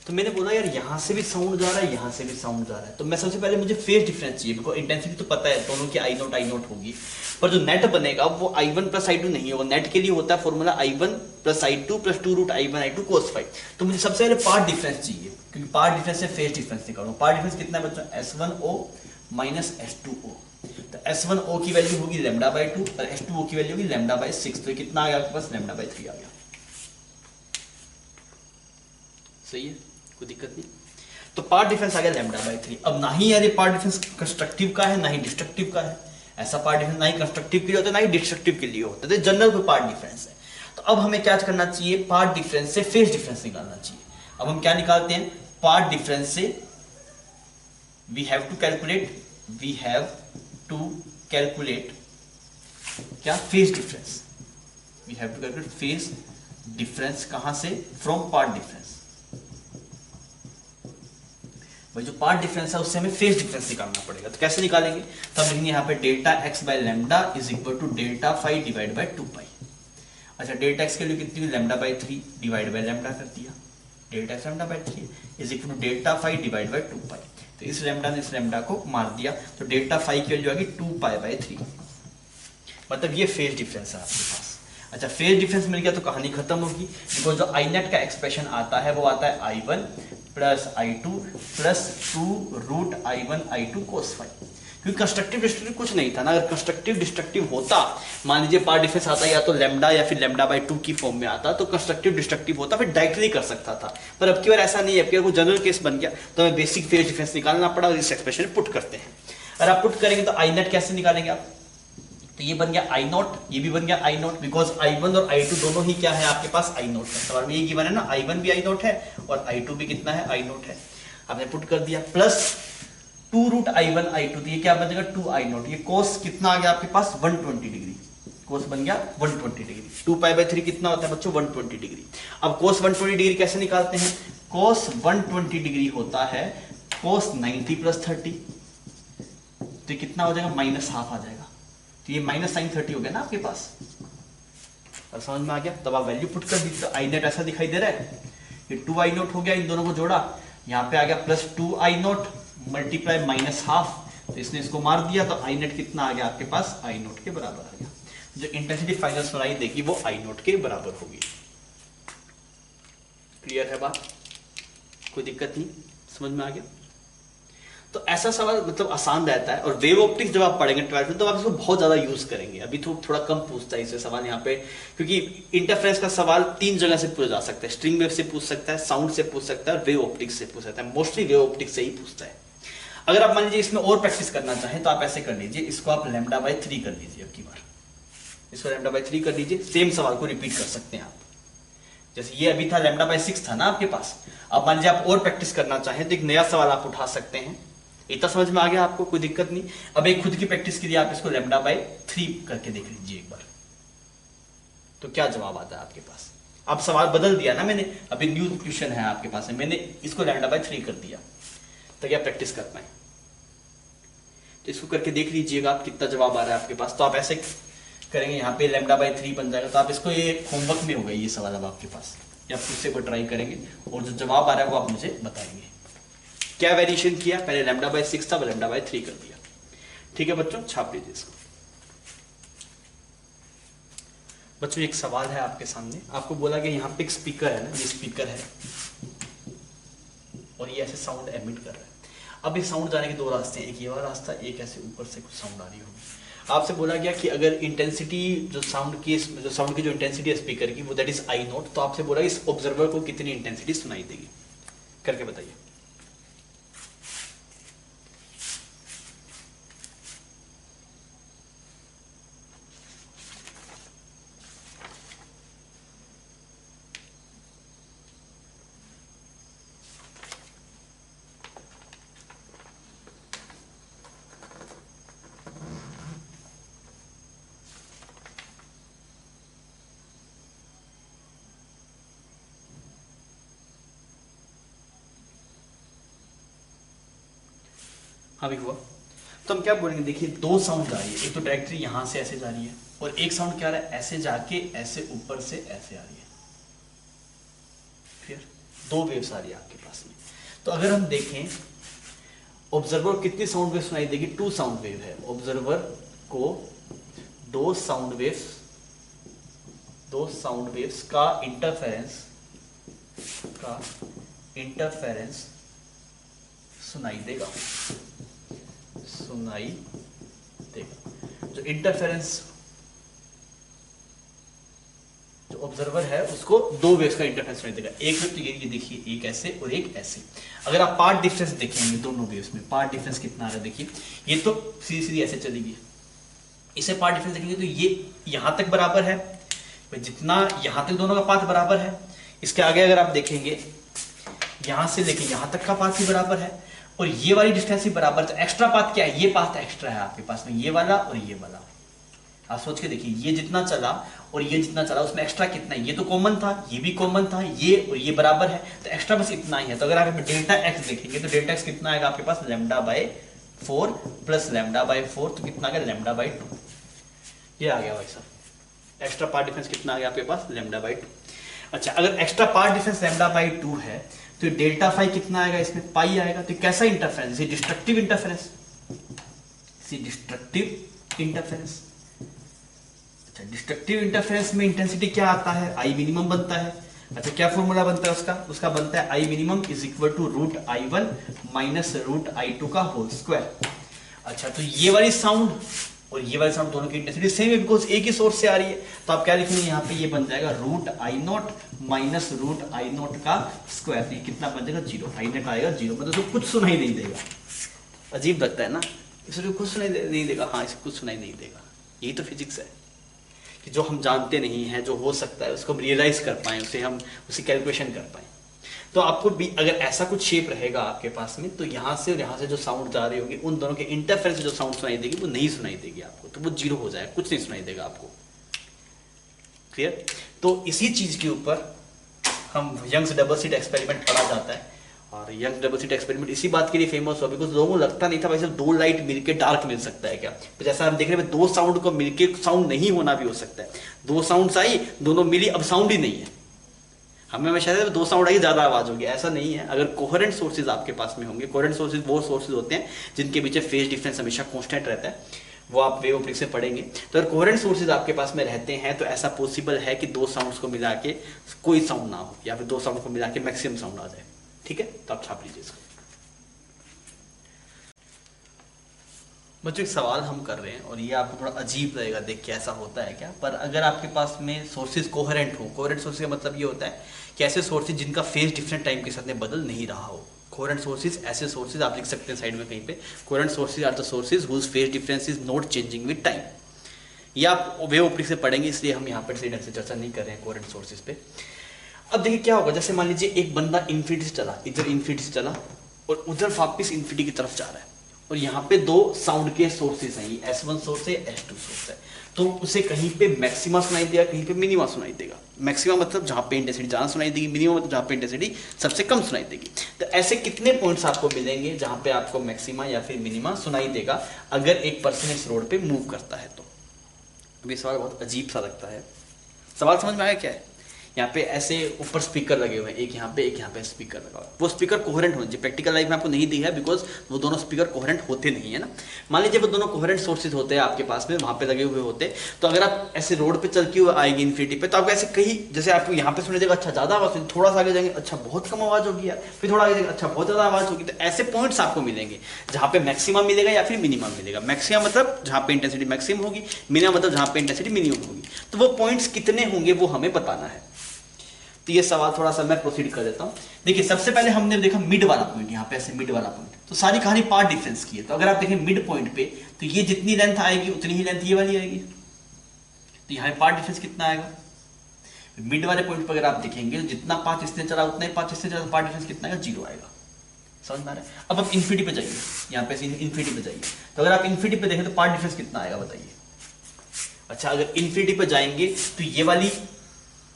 तो मैंने बोला यार यहाँ से भी साउंड जा रहा है, यहाँ से भी साउंड जा रहा है, तो मैं सबसे पहले मुझे फेज डिफरेंस चाहिए, बिकॉज इंटेंसिटी तो पता है दोनों की आई नोट होगी, पर जो नेट बनेगा वो I1 प्लस I2 नहीं होगा। नेट के लिए होता है formula I1 plus I2 plus 2 root I1 I2 cos phi. तो मुझे सबसे पहले पार्ट डिफरेंस चाहिए, क्योंकि पार्ट डिफरेंस से फेज डिफरेंस निकालूंगा। पार्ट डिफरेंस कितना है बच्चों, S1O माइनस S2O। तो S1O की वैल्यू होगी लैम्डा बाई 2 और S2O की वैल्यू होगी लैम्डा बाई 6। तो कितना आ गया आपके पास, लैम्डा बाई 3 आ गया। सही है, कोई दिक्कत नहीं। तो पार्ट डिफरेंस आ गया लैम्डा बाई 3। अब ना ही यार ये पार्ट डिफरेंस कंस्ट्रक्टिव का है ना ही डिस्ट्रक्टिव का है। ऐसा पार्ट डिफरेंस ना ही कंस्ट्रक्टिव के लिए होता है ना ही डिस्ट्रक्टिव के लिए होता है, तो जनरल कोई पार्ट डिफरेंस है। तो अब हमें क्या करना चाहिए, पार्ट डिफरेंस से फेज डिफरेंस निकालना चाहिए। अब हम क्या निकालते हैं, पार्ट डिफरेंस से वी हैव टू कैलकुलेट क्या, phase difference. We have to calculate phase difference. कहां से, फ्रॉम पार्ट डिफरेंस। भाई जो पार्ट डिफरेंस है उससे हमें फेज डिफरेंस निकालना पड़ेगा। तो कैसे निकालेंगे, तब लिखेंगे यहाँ पे delta x by lambda is equal to delta phi divide by 2 pi. अच्छा, डेल्टा एक्स के लिए कितनी हुई, lambda by 3 divide by lambda कर दिया। Delta x lambda by 3 is equal to delta phi divide by 2 pi. तो इस lambda ने इस लैम्डा को मार दिया, तो डेल्टा फाई की वैल्यू आ गई 2 पाई बाय 3। मतलब ये फेज डिफरेंस है आपके पास। अच्छा, फेज डिफरेंस मिल गया तो कहानी खत्म होगी, बिकॉज जो आई नेट का एक्सप्रेशन आता है वो आता है I1 plus I2 plus 2 root I1 I2 cos phi. क्योंकि कंस्ट्रक्टिव डिस्ट्रक्टिव कुछ नहीं था ना। अगर कंस्ट्रक्टिव डिस्ट्रक्टिव होता, मान लीजिए पार्ट डिफरेंस आता या तो लैम्डा या फिर लैम्डा बाई 2 की फॉर्म में आता, तो कंस्ट्रक्टिव डिस्ट्रक्टिव होता, फिर डायरेक्टली कर सकता था। पर अब की बार ऐसा नहीं है, अब की बार वो जनरल केस बन गया, तो हमें बेसिक फेज डिफरेंस निकालना पड़ा और इस एक्सप्रेशन में पुट करते हैं। अगर आप पुट करेंगे तो आई नेट कैसे निकालेंगे आप, तो ये बन गया I नॉट, ये भी बन गया I नॉट, बिकॉज I1 और I2 दोनों ही क्या है आपके पास, I नॉट है। सवाल में ये गिवन है ना, I1 भी I नॉट है और I2 भी कितना है, I नॉट है। आपने पुट कर दिया, प्लस 2 रूट I1 I2, तो ये क्या बन जाएगा 2 I नॉट। ये कोस कितना आ गया आपके पास, 120 डिग्री। कोस बन गया 120 डिग्री। 2 पाई बाय 3 कितना होता है बच्चों, 120 डिग्री। अब कोस 120 डिग्री कैसे निकालते हैं, कोस 120 डिग्री होता है कोस 90 प्लस 30, तो कितना हो जाएगा, माइनस हाफ आ जाएगा। तो ये माइनस साइन 30 हो गया ना आपके पास। और समझ में आ गया, तब आप वैल्यू पुट कर दीजिए। तो आई नेट ऐसा दिखाई दे रहा है, ये 2 आई नोट हो गया, इन दोनों को जोड़ा, यहाँ पे आ गया प्लस 2 आई नोट मल्टीप्लाई माइनस हाफ, तो इसने इसको मार दिया, तो आई नेट कितना आ गया आपके पास, आई नोट के बराबर आ गया। जो इंटेंसिटी फाइनल सुनाई देगी वो आई नोट के बराबर होगी। क्लियर है बात, कोई दिक्कत नहीं, समझ में आ गया। तो ऐसा सवाल मतलब आसान रहता है। और वेव ऑप्टिक्स जब आप पढ़ेंगे 12th में तो आप इसको बहुत ज्यादा यूज करेंगे। अभी तो थोड़ा कम पूछता है इससे सवाल यहाँ पे, क्योंकि इंटरफेरेंस का सवाल 3 जगह से पूछा जा सकता है। स्ट्रिंग वेव से पूछ सकता है, साउंड से पूछ सकता है और वेव ऑप्टिक्स से पूछ सकता है। मोस्टली वेव ऑप्टिक्स से ही पूछता है। अगर आप मान लीजिए इसमें और प्रैक्टिस करना चाहें तो आप ऐसे कर लीजिए, इसको आप लैम्डा बाई 3 कर लीजिए। अब की बार इसको लैम्डा बाई 3 कर लीजिए, सेम सवाल को रिपीट कर सकते हैं आप। जैसे ये अभी था लैम्डा बाई 6 था ना आपके पास, अब मान लीजिए आप और प्रैक्टिस करना चाहें तो एक नया सवाल आप उठा सकते हैं। इतना समझ में आ गया आपको, कोई दिक्कत नहीं। अब एक खुद की प्रैक्टिस के लिए आप इसको लैम्डा बाई 3 करके देख लीजिए एक बार, तो क्या जवाब आता है आपके पास। अब सवाल बदल दिया ना मैंने, अभी न्यू क्वेश्चन है आपके पास, मैंने इसको लैम्डा बाई 3 कर दिया तो क्या प्रैक्टिस कर पाए। तो इसको करके देख लीजिएगा आप कितना जवाब आ रहा है आपके पास। तो आप ऐसे करेंगे, यहाँ पे लैम्डा बाई 3 बन जाएगा। तो आप इसको, ये होमवर्क में होगा ये सवाल अब आपके पास, या खुद से वो ट्राई करेंगे और जो जवाब आ रहा है वो आप मुझे बताएंगे। क्या वेरिएशन किया, पहले लैम्डा बाई 6 था, वो लैम्डा बाई 3 कर दिया। ठीक है बच्चों, छाप लीजिए इसको। बच्चों एक सवाल है आपके सामने, आपको बोला कि यहाँ पे एक स्पीकर है ना, ये स्पीकर है और ये ऐसे साउंड एमिट कर रहा है। अब ये साउंड जाने के 2 रास्ते हैं, एक ये वाला रास्ता, एक ऐसे ऊपर से कुछ साउंड आ रही होगी। आपसे बोला गया कि अगर इंटेंसिटी जो साउंड की जो इंटेंसिटी है स्पीकर की वो दैट इज आई नोट, तो आपसे बोला इस ऑब्जर्वर को कितनी इंटेंसिटी सुनाई देगी, करके बताइए। हाँ भी हुआ। तो हम क्या बोलेंगे, देखिए दो साउंड आ रही है, एक तो ट्रैजेक्टरी यहाँ से ऐसे जा रही है और एक साउंड क्या आ रहा है, ऐसे जाके ऐसे ऊपर से ऐसे आ रही है। फिर दो वेव्स आ रही है आपके पास में। तो अगर हम देखें ऑब्जर्वर को कितनी साउंड वेव सुनाई देगी, 2 साउंड वेव है। ऑब्जर्वर को दो साउंड वेव्स का इंटरफेरेंस सुनाई देगा। जो इंटरफेरेंस जो ऑब्जर्वर है उसको दो वेव्स का इंटरफेरेंस सुनाई देगा। एक वेव तो ये देखिए, एक ऐसे और एक ऐसे। अगर आप पार्ट डिफरेंस देखेंगे दोनों वेव्स में, पार्ट डिफरेंस कितना आ रहा है देखिए, ये तो सीधी सीधी ऐसे चलेगी, इसे पार्ट डिफरेंस देखेंगे तो ये यहां तक बराबर है, जितना यहां तक दोनों का पाथ बराबर है। इसके आगे अगर आप देखेंगे यहां से लेके यहां तक का पाथ भी बराबर है और ये वाली डिस्टेंस भी बराबर। तो एक्स्ट्रा पाथ क्या है, ये पाथ एक्स्ट्रा है आपके पास में, ये वाला और ये वाला। आप सोच के देखिए, ये जितना चला और ये जितना चला उसमें एक्स्ट्रा कितना है, ये तो कॉमन था, ये भी कॉमन था, ये और ये बराबर है, तो एक्स्ट्रा बस इतना ही है। तो अगर आप डेल्टा एक्स देखेंगे तो डेल्टा एक्स कितना आएगा आपके पास, λ/4 प्लस λ/4, तो कितना आ गया, λ/2। ये आ गया भाई साहब, एक्स्ट्रा पार्ट डिफरेंस कितना आ गया आपके पास, λ/2। अच्छा, अगर एक्स्ट्रा पार्ट डिफरेंस λ/2 है तो डेल्टा फाई कितना आएगा, इसमें पाई आएगा। तो कैसा इंटरफेरेंस, ये डिस्ट्रक्टिव इंटरफेरेंस। अच्छा, डिस्ट्रक्टिव इंटरफेरेंस में इंटेंसिटी क्या आता है, आई मिनिमम बनता है। अच्छा, क्या फॉर्मूला बनता है उसका बनता है I minimum is equal to √I1 minus √I2 का होल स्क्वायर। अच्छा, तो ये वाली साउंड और ये वाली साउंड दोनों की इंटेंसिटी सेम है बिकॉज एक ही सोर्स से आ रही है। तो आप क्या लिखेंगे यहाँ पे, ये बन जाएगा √I0 माइनस √I0 का स्क्वायर। ये कितना बन जाएगा, 0। I0 आएगा 0, मतलब तो कुछ सुनाई नहीं देगा। अजीब लगता है ना, इसको कुछ सुनाई नहीं देगा। हाँ, इसको कुछ सुनाई नहीं देगा। यही तो फिजिक्स है कि जो हम जानते नहीं है, जो हो सकता है उसको हम रियलाइज कर पाए, उसे हम उसी कैलकुलेशन कर पाए। तो आपको भी अगर ऐसा कुछ शेप रहेगा आपके पास में, तो यहाँ से और यहाँ से जो साउंड जा रही होगी उन दोनों के इंटरफेरेंस से जो साउंड सुनाई देगी वो नहीं सुनाई देगी आपको, तो वो 0 हो जाएगा, कुछ नहीं सुनाई देगा आपको। क्लियर। तो इसी चीज के ऊपर हम यंग्स डबल स्लिट एक्सपेरिमेंट पढ़ा जाता है। और यंग डबल स्लिट एक्सपेरिमेंट इसी बात के लिए फेमस हुआ बिकॉज लोगों को लगता नहीं था भाई सिर्फ 2 लाइट मिलके डार्क मिल सकता है क्या। तो जैसा हम देख रहे हैं 2 साउंड को मिलके साउंड नहीं होना भी हो सकता है। 2 साउंड्स आई, दोनों मिली, अब साउंड ही नहीं है। हमें हमेशा 2 साउंड आई ज्यादा आवाज होगी, ऐसा नहीं है। अगर कोहेरेंट सोर्सेज आपके पास में होंगे, कोहेरेंट सोर्सेज वो सोर्सेज होते हैं जिनके पीछे फेज डिफरेंस हमेशा कांस्टेंट रहता है, वो आप वेव ऑप्टिक्स से पढ़ेंगे। तो अगर कोहेरेंट सोर्सेज आपके पास में रहते हैं तो ऐसा पॉसिबल है कि 2 साउंड्स को मिला के कोई साउंड ना हो, या फिर 2 साउंड को मिला के मैक्सिमम साउंड आ जाए। ठीक है, तो आप छाप लीजिए इसको। बच्चों, एक सवाल हम कर रहे हैं और ये आपको थोड़ा अजीब लगेगा देख के, ऐसा होता है क्या, पर अगर आपके पास में सोर्सेज कोहेरेंट हो, कोहेरेंट सोर्सेज का मतलब ये होता है कि ऐसे सोर्सेज जिनका फेज डिफरेंट टाइम के साथ में बदल नहीं रहा हो। कोहेरेंट सोर्सेज ऐसे सोर्सेज आप लिख सकते हैं साइड में कहीं पे, coherent sources are the sources whose phase difference is not changing with time. ये आप वेव ऑप्टिक्स से पढ़ेंगे, इसलिए हम यहाँ पर सही ढंग से चर्चा नहीं कर रहे हैं कोहेरेंट सोर्सेज पे। अब देखिए क्या होगा, जैसे मान लीजिए एक बंदा इन्फिनिटी से चला, इधर इन्फिनिटी से चला और उधर वापिस इन्फिनिटी की तरफ जा रहा है, और यहाँ पे 2 साउंड के सोर्सेज हैं, S1 सोर्स है, S2 सोर्स है। तो उसे कहीं पे मैक्सिमा सुनाई देगा, कहीं पे मिनिमा सुनाई देगा। मैक्सिमा मतलब जहाँ पे इंटेंसिटी ज़्यादा सुनाई देगी, मिनिमा मतलब जहाँ पे इंटेंसिटी सबसे कम सुनाई देगी। तो ऐसे कितने पॉइंट्स आपको मिलेंगे जहाँ पे आपको मैक्सिमा या फिर मिनिमा सुनाई देगा अगर एक पर्सन इस रोड पे मूव करता है। तो अभी सवाल बहुत अजीब सा लगता है। सवाल समझ में आया क्या है? यहाँ पे ऐसे ऊपर स्पीकर लगे हुए हैं, एक यहाँ पे स्पीकर लगा हुआ है। वो स्पीकर कोहेरेंट होने चाहिए। प्रैक्टिकल लाइफ में आपको नहीं दी है बिकॉज वो दोनों स्पीकर कोहेरेंट होते नहीं है ना। मान लीजिए वो दोनों कोहेरेंट सोर्सेज होते हैं आपके पास में, वहाँ पे लगे हुए होते, तो अगर आप ऐसे रोड पे चलती हुई आएगी इन्फिनिटी पे, तो आपको ऐसे कहीं जैसे आपको यहाँ पे सुने देगा अच्छा ज़्यादा आवाज़ होगी, थोड़ा सा आगे जाएंगे अच्छा बहुत कम आवाज़ होगी यार, फिर थोड़ा आगे जाएंगे अच्छा बहुत ज़्यादा आवाज़ होगी। तो ऐसे पॉइंट्स आपको मिलेंगे जहाँ पे मैक्सिमम मिलेगा या फिर मिनिमम मिलेगा। मैक्सिमम मतलब जहाँ पे इंटेंसिटी मैक्सिमम होगी, मिनिमम मतलब जहाँ पे इंटेंसिटी मिनिमम होगी। तो वो पॉइंट्स कितने होंगे वो हमें बताना है। तो ये सवाल थोड़ा सा मैं प्रोसीड कर देता हूं। देखिए सबसे पहले हमने देखा मिड वाला पॉइंट, यहाँ पे ऐसे मिड वाला पॉइंट, तो सारी कहानी पार्ट डिफरेंस की है। तो अगर आप देखें मिड पॉइंट पे, तो ये जितनी लेंथ आएगी उतनी ही लेंथ ये वाली आएगी। तो यहाँ पार्ट डिफरेंस कितना आएगा मिड वाले पॉइंट पर? अगर आप देखेंगे जितना पाथ इसने चला उतना ही पाथ इसने चला, पार्ट डिफरेंस कितना आएगा? 0 आएगा। समझ में आ रहा है? अब आप इन्फिनिटी पे जाइए, यहाँ पे इन्फिनिटी पे जाइए। तो अगर आप इन्फिनिटी पे देखें तो पार्ट डिफरेंस कितना आएगा बताइए? अच्छा, अगर इन्फिनिटी पे जाएंगे तो ये वाली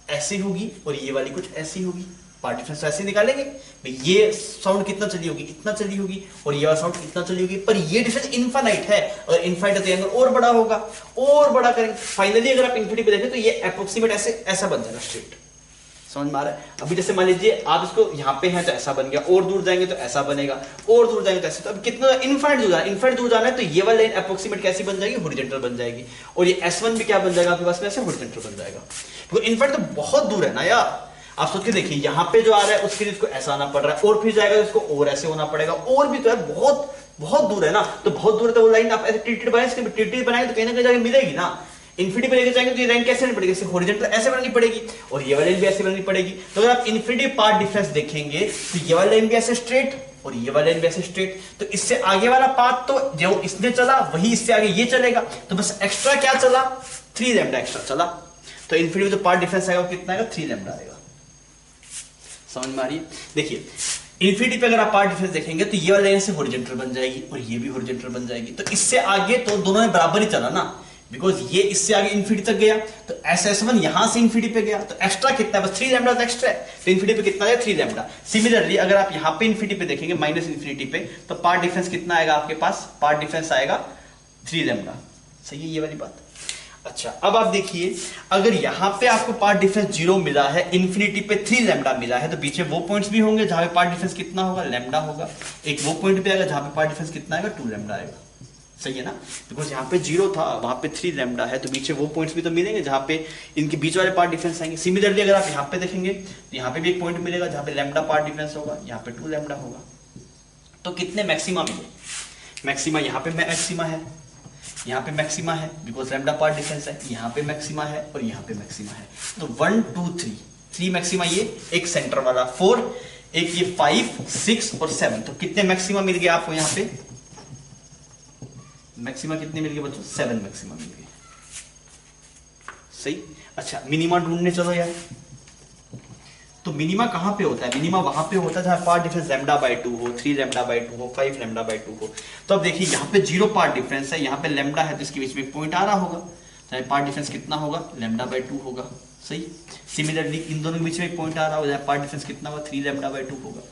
ऐसी होगी और ये वाली कुछ ऐसी होगी। पार्ट डिफरेंस ऐसे निकालेंगे भाई, ये साउंड कितना चली होगी, इतना चली होगी, और ये वाला साउंड इतना चली होगी, पर ये डिफरेंस इनफाइनाइट है, अगर इनफाइनाइट है तो एंगल और बड़ा होगा, और बड़ा करेंगे, फाइनली अगर आप इन्फिनिटी पे देखें तो ये अप्रोक्सीमेट ऐसे ऐसा बन जाएगा स्ट्रेट। समझ में आ रहा है? अभी जैसे मान लीजिए आप इसको यहाँ पे हैं तो ऐसा बन गया, और दूर जाएंगे तो ऐसा बनेगा, और दूर जाएंगे तो ऐसा, तो अब कितना इनफाइनाइट दूर जाना है, इनफाइनाइट दूर जाना है, तो ये वाला लाइन अप्रोक्सीमेट कैसी बन जाएगी, हॉरिजॉन्टल बन जाएगी, और ये S1 भी क्या बन जाएगा आपके पास में, ऐसे हॉरिजॉन्टल बन जाएगा, क्योंकि इनफाइनाइट तो बहुत दूर है ना यार। आप सोच के देखिए, यहाँ पे जो आ रहा है उसके लिए इसको ऐसा आना पड़ रहा है, और फिर जाएगा तो इसको और ऐसे होना पड़ेगा, और भी तो है, बहुत बहुत दूर है ना, तो बहुत दूर है, तो वो लाइन आप ऐसे टिल्टेड बनाएंगे, टिल्टेड बनाएंगे तो कहीं ना कहीं जाके मिलेगी ना। इन्फिनिटी पे लेके जाएंगे तो ये लाइन कैसे नहीं पड़ेगी, ऐसे हॉरिजॉन्टल ऐसे बनानी पड़ेगी, और ये वाली लाइन भी ऐसे बनानी पड़ेगी। तो अगर आप इन्फिनिटी पार्ट डिफरेंस देखेंगे तो ये वाली लाइन भी ऐसे स्ट्रेट, और ये वाली लाइन भी ऐसे स्ट्रेट, तो इससे आगे वाला पाथ तो जो इसने चला वही इससे आगे ये चलेगा, तो बस एक्स्ट्रा क्या चला, 3 लैम्डा एक्स्ट्रा चला, तो इन्फिनिटी में जो पार्ट डिफरेंस आएगा वो कितना आएगा, 3 लैम्डा आएगा। समझ में आ रही है? देखिए इन्फिनिटी पे अगर आप पार्ट डिफरेंस देखेंगे तो ये वाली लाइन से हॉरिजॉन्टल बन जाएगी, और ये भी हॉरिजॉन्टल बन जाएगी, तो इससे आगे तो दोनों में बराबर ही चला ना, बिकॉज ये इससे आगे इन्फिनिटी तक गया, तो SS1 यहां से इन्फिनिटी पे गया, तो एक्स्ट्रा कितना है, बस 3 लैम्डा एक्स्ट्रा है, तो इन्फिनिटी पे कितना है, 3 लैम्डा। सिमिलरली अगर आप यहां पे इन्फिनिटी पे देखेंगे, माइनस इन्फिनिटी पे, तो पार्ट डिफरेंस कितना आएगा आपके पास, पार्ट डिफरेंस आएगा 3 लैम्डा। सही है ये वाली बात? अच्छा अब आप देखिए, अगर यहां पे आपको पार्ट डिफरेंस 0 मिला है, इन्फिनिटी पे 3 लैम्डा मिला है, तो पीछे वो पॉइंट्स भी होंगे जहां पे पार्ट डिफरेंस कितना होगा, लैम्डा होगा, एक वो पॉइंट पे आएगा जहां पे पार्ट डिफरेंस कितना आएगा, 2 लैम्डा आएगा। सही है ना? बिकॉज यहाँ पे 0 था, वहां पे 3 लैम्डा है, तो पीछे वो पॉइंट्स भी तो मिलेंगे जहां पे इनके बीच वाले पार्ट डिफरेंस आएंगे। सिमिलरली अगर आप यहाँ पे देखेंगे तो यहाँ पे भी एक पॉइंट मिलेगा जहां पे लैम्डा पार्ट डिफरेंस होगा, यहाँ पे 2 लैम्डा होगा, तो कितने मैक्सिमा मिले, मैक्सिमा यहाँ पे मैक्सिमा है, यहाँ पे मैक्सिमा है, बिकॉज लैम्डा पार्ट डिफरेंस है, यहाँ पे मैक्सिमा है और यहाँ पे मैक्सिमा है, तो 1 2 3 मैक्सिमा, ये एक सेंटर वाला 4, एक ये 5 6 और 7, तो कितने मैक्सिमा मिल गए आपको यहाँ पे, मैक्सिमा कितने मिल गए बच्चों, 7 मैक्सिमा मिल गए। सही। अच्छा मिनिमा ढूंढने चलो यार, तो मिनिमा कहां पे होता है, मिनिमा वहां पे होता है जहां पार्ट डिफरेंस लैम्डा बाय 2 हो, 3 लैम्डा बाय 2 हो, 5 लैम्डा बाय 2 हो। तो अब देखिए यहाँ पे 0 पार्ट डिफरेंस है, यहाँ पे लैम्डा है, तो इसके बीच में एक पॉइंट आ रहा होगा, तो पार्ट डिफरेंस कितना होगा, लैम्डा बाय 2 होगा। सही। सिमिलरली इन दोनों के बीच में एक पॉइंट आ रहा होगा, पार्ट डिफरेंस कितना होगा, 3 लैम्डा बाय 2 होगा।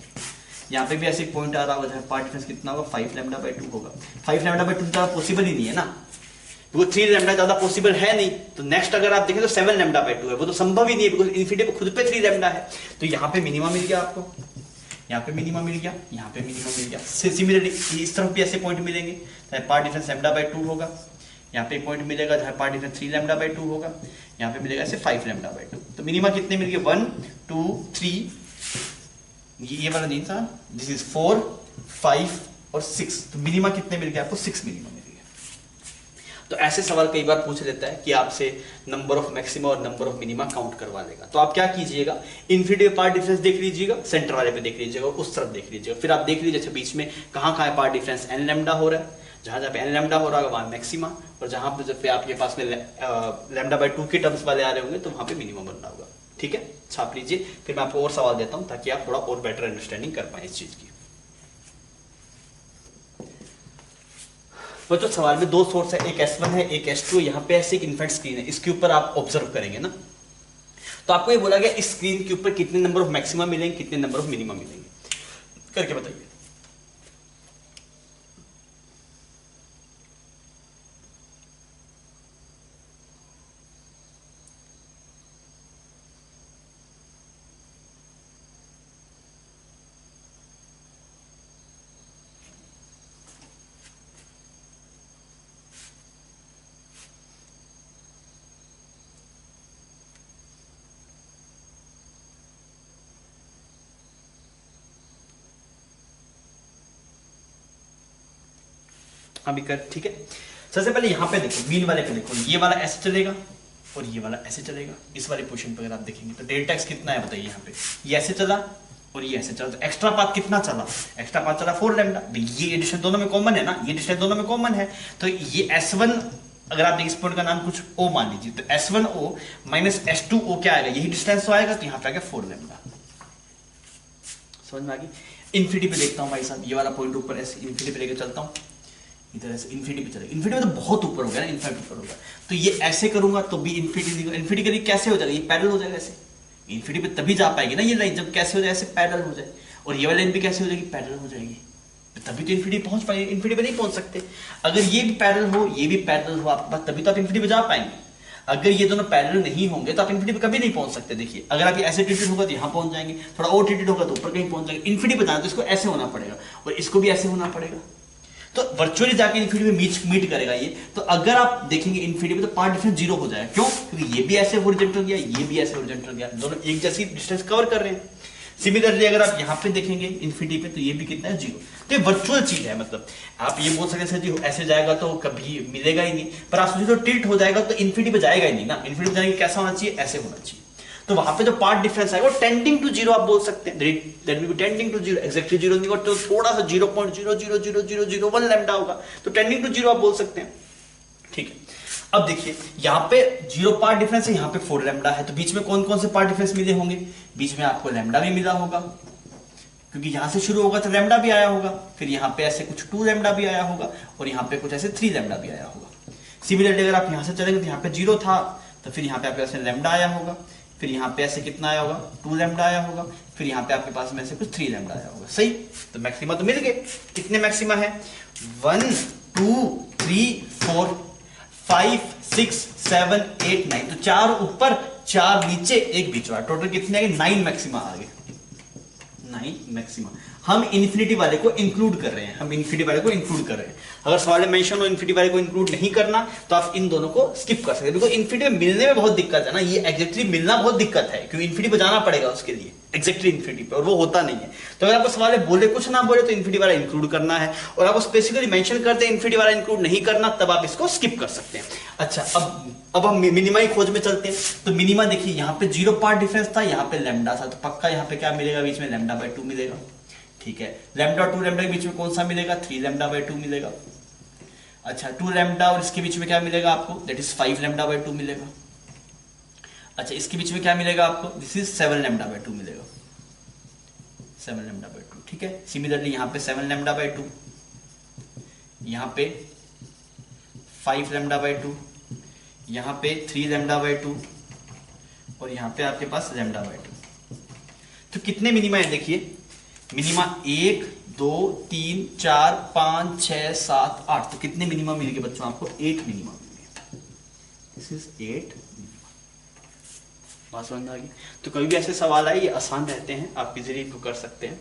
यहाँ पे भी ऐसे एक पॉइंट आ रहा होगा, पार्ट डिफरेंस कितना होगा, 5 लैम्डा बाय 2 होगा। 5 लैम्डा बाय 2 ज्यादा पॉसिबल ही नहीं है ना, वो 3 लैम्डा ज्यादा पॉसिबल है नहीं, तो नेक्स्ट अगर आप देखें तो 7 लैम्डा बाय 2 है, वो तो संभव ही नहीं है, बिकॉज इन्फिनिटी पे खुद पे 3 लैम्डा है। तो यहाँ पे मिनिमा मिल गया आपको, यहाँ पे मिनिमा मिल गया, यहाँ पे मिनिमा मिल गया। सिमिलरली इस तरफ भी ऐसे पॉइंट मिलेंगे, चाहे पार्ट डिफरेंस लैम्डा बाय 2 होगा, यहाँ पे पॉइंट मिलेगा जहाँ पार्ट डिफरेंस 3 लैम्डा बाय 2 होगा, यहाँ पे मिलेगा ऐसे 5 लैम्डा बाय 2। तो मिनिमा कितने मिल गए, 1 2 3, ये वाला नहीं था, दिस इज 4 5 और 6, तो मिनिमा कितने मिल गए आपको, 6 मिनिमा मिल गए। तो ऐसे सवाल कई बार पूछ लेता है कि आपसे नंबर ऑफ मैक्सिमा और नंबर ऑफ मिनिमा काउंट करवा लेगा, तो आप क्या कीजिएगा, इन्फिनिटी पार्ट डिफरेंस देख लीजिएगा, सेंटर वाले पे देख लीजिएगा, उस तरफ देख लीजिएगा, फिर आप देख लीजिए अच्छा बीच में कहाँ कहाँ पार्ट डिफरेंस n लैम्डा हो रहा है, जहाँ जहाँ पे n लैम्डा हो रहा है वहाँ मैक्सिमा, और जहाँ पे जब पे आपके पास में लैम्डा बाय 2 के टर्म्स वाले आ रहे होंगे तो वहाँ पे मिनिमम बनना होगा। ठीक है, छाप लीजिए, फिर मैं आपको और सवाल देता हूँ ताकि आप थोड़ा और बेटर अंडरस्टैंडिंग कर पाए इस चीज की। बच्चों सवाल में 2 सोर्स है, एक S1 है एक S2 है, यहाँ पे ऐसे एक इन्फिनिट स्क्रीन है, इसके ऊपर आप ऑब्जर्व करेंगे ना, तो आपको ये बोला गया इस स्क्रीन के ऊपर कितने नंबर ऑफ मैक्सिमा मिलेंगे, कितने नंबर ऑफ मिनिमा मिलेंगे, करके बताइए। अभी कर, ठीक है। सबसे पहले यहाँ पे देखो, मीन वाले पे देखो, ये वाला ऐसे चलेगा और ये वाला ऐसे चलेगा। इस वाले पोजीशन पे अगर आप देखेंगे तो डेल्टा एक्स कितना है बताइए, यहाँ पे ये ऐसे चला और ये ऐसे चला, तो एक्स्ट्रा पाथ कितना चला, एक्स्ट्रा पाथ चला 4 लैम्डा। ये डिस्टेंस दोनों में कॉमन है ना, ये डिस्टेंस दोनों में कॉमन है, तो ये S1 अगर आप देखिए इस पॉइंट का नाम कुछ O मान लीजिए, तो S1O माइनस S2O क्या आएगा, यही डिस्टेंस तो आएगा, तो यहाँ पे आ गया 4 लैम्डा। समझ में आ गई। इन्फिनिटी पे देखता हूँ भाई साहब, ये वाला पॉइंट ऊपर ऐसे इन्फिनिटी पे लेके चलता हूँ, इधर ऐसे इन्फिनिटी पे चलेगा, इन्फिनिटी में तो बहुत ऊपर हो गया ना, इन्फिनिटी ऊपर होगा, तो ये ऐसे करूंगा तो भी इन्फिनिटी, इन्फिनिटी करीब कैसे हो जाएगा, ये पैरेलल हो जाएगा ऐसे, इन्फिनिटी पे तभी जा पाएगी ना ये लाइन जब कैसे हो जाए, ऐसे पैरेलल हो जाए, और ये वाली लाइन भी कैसे हो जाएगी, पैरेलल हो जाएगी, तभी तो इन्फिनिटी पहुंच पाएंगे। इन्फिनिटी पे नहीं पहुंच सकते। अगर ये भी पैरेलल हो, ये भी पैरेलल हो आपके पास, तभी तो आप इन्फिनिटी पे जा पाएंगे। अगर ये दोनों पैरेलल नहीं होंगे तो आप इन्फिनिटी पे कभी नहीं पहुंच सकते। देखिए अगर आप ऐसे ट्रीटेड होगा तो यहाँ पहुंच जाएंगे, थोड़ा और ट्रीटेड होगा तो ऊपर कहीं पहुंच जाएंगे। इन्फिनिटी पे जाना तो इसको ऐसे होना पड़ेगा और इसको भी ऐसे होना पड़ेगा, तो वर्चुअली जाके इन्फिनिटी में मीट करेगा ये। तो अगर आप देखेंगे इन्फिनिटी में तो पार्ट डिफरेंस जीरो हो जाएगा। क्यों? क्योंकि ये भी ऐसे हॉरिजॉन्टल गया, ये भी ऐसे हॉरिजॉन्टल गया, दोनों एक जैसी डिस्टेंस कवर कर रहे हैं। सिमिलरली अगर आप यहाँ पे देखेंगे इन्फिनिटी पे तो ये भी कितना है, जीरो। तो ये वर्चुअल चीज है, मतलब आप ये बोल सकते हैं जी ऐसे जाएगा तो कभी मिलेगा ही नहीं, पर आप सोचिए तो टिल्ट हो जाएगा तो इन्फिनिटी पे जाएगा ही नहीं ना। इन्फिनिटी पे जाएंगे कैसा होना चाहिए, ऐसे होना चाहिए। तो वहां पे जो पार्ट डिफरेंस आएगा वो टेंडिंग टू जीरो आप बोल सकते हैं, that will be tending to zero. Exactly zero नहीं होगा तो थोड़ा सा 0.0000001 लैम्डा होगा, तो टेंडिंग टू जीरो आप बोल सकते हैं। ठीक है, अब देखिए यहाँ पे जीरो पार्ट डिफरेंस है, यहाँ पे 4 लैम्डा है, तो बीच में कौन कौन से पार्ट डिफरेंस मिले होंगे? बीच में आपको लैम्डा भी मिला होगा, क्योंकि यहां से शुरू होगा तो लैम्डा भी आया होगा, फिर यहाँ पे ऐसे कुछ 2 लैम्डा भी आया होगा, और यहाँ पे कुछ ऐसे 3 लैम्डा भी आया होगा। सिमिलरली अगर आप यहाँ से चलेंगे तो यहाँ पे 0 था, तो फिर यहाँ पे आपके पास लैम्डा आया होगा, फिर यहाँ पे ऐसे कितना आया होगा, 2 लैम्डा आया होगा, फिर यहाँ पे आपके पास में से कुछ 3 लैम्डा आया होगा। सही, तो मैक्सिमा तो मिल गए। कितने मैक्सिमा है? 1 2 3 4 5 6 7 8 9, तो 4 ऊपर 4 नीचे 1 बीच वाला, टोटल कितने आ गए? 9 मैक्सिमा आ गए, 9 मैक्सिमा। हम इन्फिनिटी वाले को इंक्लूड कर रहे हैं, हम इन्फिनिटी वाले को इंक्लूड कर रहे हैं। अगर सवाल में मेंशन हो इन्फिनिटी वाले को इंक्लूड नहीं करना तो आप इन दोनों को स्किप कर सकते हैं, बिकॉज इन्फिनिटी में मिलने में बहुत दिक्कत है ना, ये एग्जैक्टली मिलना बहुत दिक्कत है, क्योंकि इन्फिनिटी पे जाना पड़ेगा उसके लिए एग्जैक्टली इन्फिनिटी पे, और वो होता नहीं है। तो अगर आपको सवाल में बोले कुछ ना बोले तो इन्फिनिटी वाला इंक्लूड करना है, और आपको स्पेसिफिकली मेंशन करते हैं इन्फिनिटी वाला इंक्लूड नहीं करना, तब आप इसको स्किप कर सकते हैं। अच्छा, अब हम मिनिमा की खोज में चलते हैं। तो मिनिमा देखिए यहाँ पे 0 पार्ट डिफरेंस था, यहाँ पे लैम्डा था, तो पक्का यहाँ पे क्या मिलेगा बीच में? λ/2 मिलेगा। ठीक है, लैम्डा और 2 लैम्डा के बीच में कौन सा मिलेगा? 3 λ/2 मिलेगा। अच्छा, 2 लैम्डा और इसके बीच में क्या मिलेगा आपको? दैट इज 5 λ/2 मिलेगा। अच्छा, इसके बीच में क्या मिलेगा आपको? दिस इज 7 λ/2 मिलेगा, 7 λ/2। ठीक है, सिमिलरली यहाँ पे 7 λ/2, यहाँ पे 5 λ/2, यहाँ पे 3 λ/2, और यहाँ पे आपके पास λ/2। तो कितने मिनिमा है देखिए, मिनिमा 1 2 3 4 5 6 7 8, तो कितने मिनिमा मिल गए बच्चों आपको? 8 मिनिमा मिल गए। This is 8 minima. बात समझ आ गई? तो कभी भी ऐसे सवाल आए, ये आसान रहते हैं, आप इजीली इनको कर सकते हैं।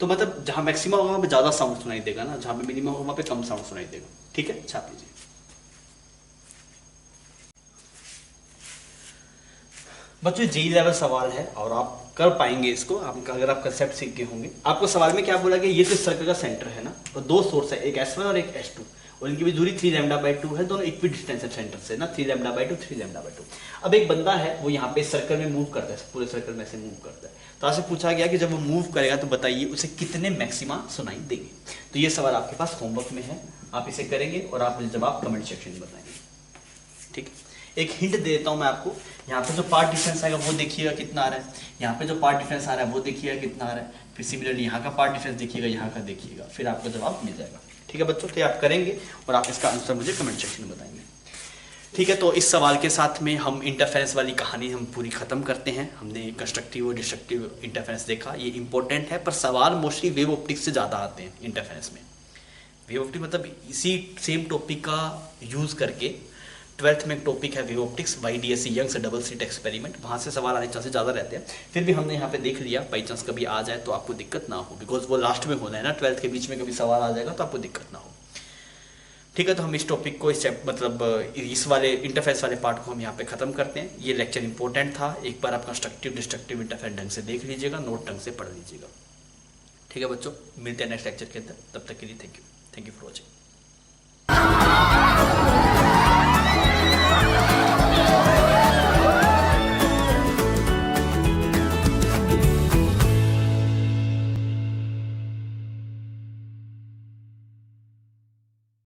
तो मतलब जहां मैक्सिमम होगा वहां पे ज्यादा साउंड सुनाई देगा ना, जहां पे मिनिमम होगा वहां पे कम साउंड सुनाई देगा। ठीक है, छाप लीजिए। बच्चों जेई लेवल सवाल है और आप कर पाएंगे इसको, आप अगर आप कंसेप्ट सीख गए होंगे। आपको सवाल में क्या बोला गया? ये तो सर्कल का सेंटर है ना, और 2 सोर्स है, एक S1 और एक S2, और इनकी भी दूरी 3 λ/2 है, दोनों इक्वल डिस्टेंस है सेंटर से ना, 3 λ/2 3 λ/2। अब एक बंदा है वो यहाँ पे सर्कल में मूव करता है, पूरे सर्कल में से मूव करता है, तो आपसे पूछा गया कि जब वो मूव करेगा तो बताइए उसे कितने मैक्सिमा सुनाई देंगे। तो ये सवाल आपके पास होमवर्क में है, आप इसे करेंगे और आप मुझे जवाब कमेंट सेक्शन में बताएंगे। ठीक है, एक हिंट दे देता हूं मैं आपको, यहाँ पे जो पार्ट डिफरेंस आएगा वो देखिएगा कितना आ रहा है, यहाँ पे जो पार्ट डिफरेंस आ रहा है वो देखिएगा कितना आ रहा है, फिर सिमिलरली यहाँ का पार्ट डिफरेंस देखिएगा, यहाँ का देखिएगा, फिर आपको जवाब मिल जाएगा। ठीक है बच्चों, तो आप करेंगे और आप इसका आंसर मुझे कमेंट सेक्शन में बताएंगे। ठीक है, तो इस सवाल के साथ में हम इंटरफेरेंस वाली कहानी हम पूरी खत्म करते हैं। हमने कंस्ट्रक्टिव और डिस्ट्रक्टिव इंटरफेरेंस देखा, ये इंपॉर्टेंट है, पर सवाल मोस्टली वेव ऑप्टिक्स से ज़्यादा आते हैं इंटरफेरेंस में। वेव ऑप्टिक्स मतलब इसी सेम टॉपिक का यूज़ करके 12th में एक टॉपिक है wave optics, YDSC Young's double slit experiment, वहाँ से सवाल आने के चांसेस ज़्यादा रहते हैं। फिर भी हमने यहाँ पे देख लिया, बाई चांस कभी आ जाए तो आपको दिक्कत ना हो, बिकॉज वो लास्ट में होना है ना, 12th के बीच में कभी सवाल आ जाएगा तो आपको दिक्कत ना हो। ठीक है, तो हम इस टॉपिक को मतलब इस वाले इंटरफेरेंस वाले पार्ट को हम यहाँ पे खत्म करते हैं। ये लेक्चर इंपॉर्टेंट था, एक बार आप कंस्ट्रक्टिव डिस्ट्रक्टिव इंटरफेरेंस ढंग से देख लीजिएगा, नोट ढंग से पढ़ लीजिएगा। ठीक है बच्चों, मिलते हैं नेक्स्ट लेक्चर के अंदर, तब तक के लिए थैंक यू फॉर वॉचिंग।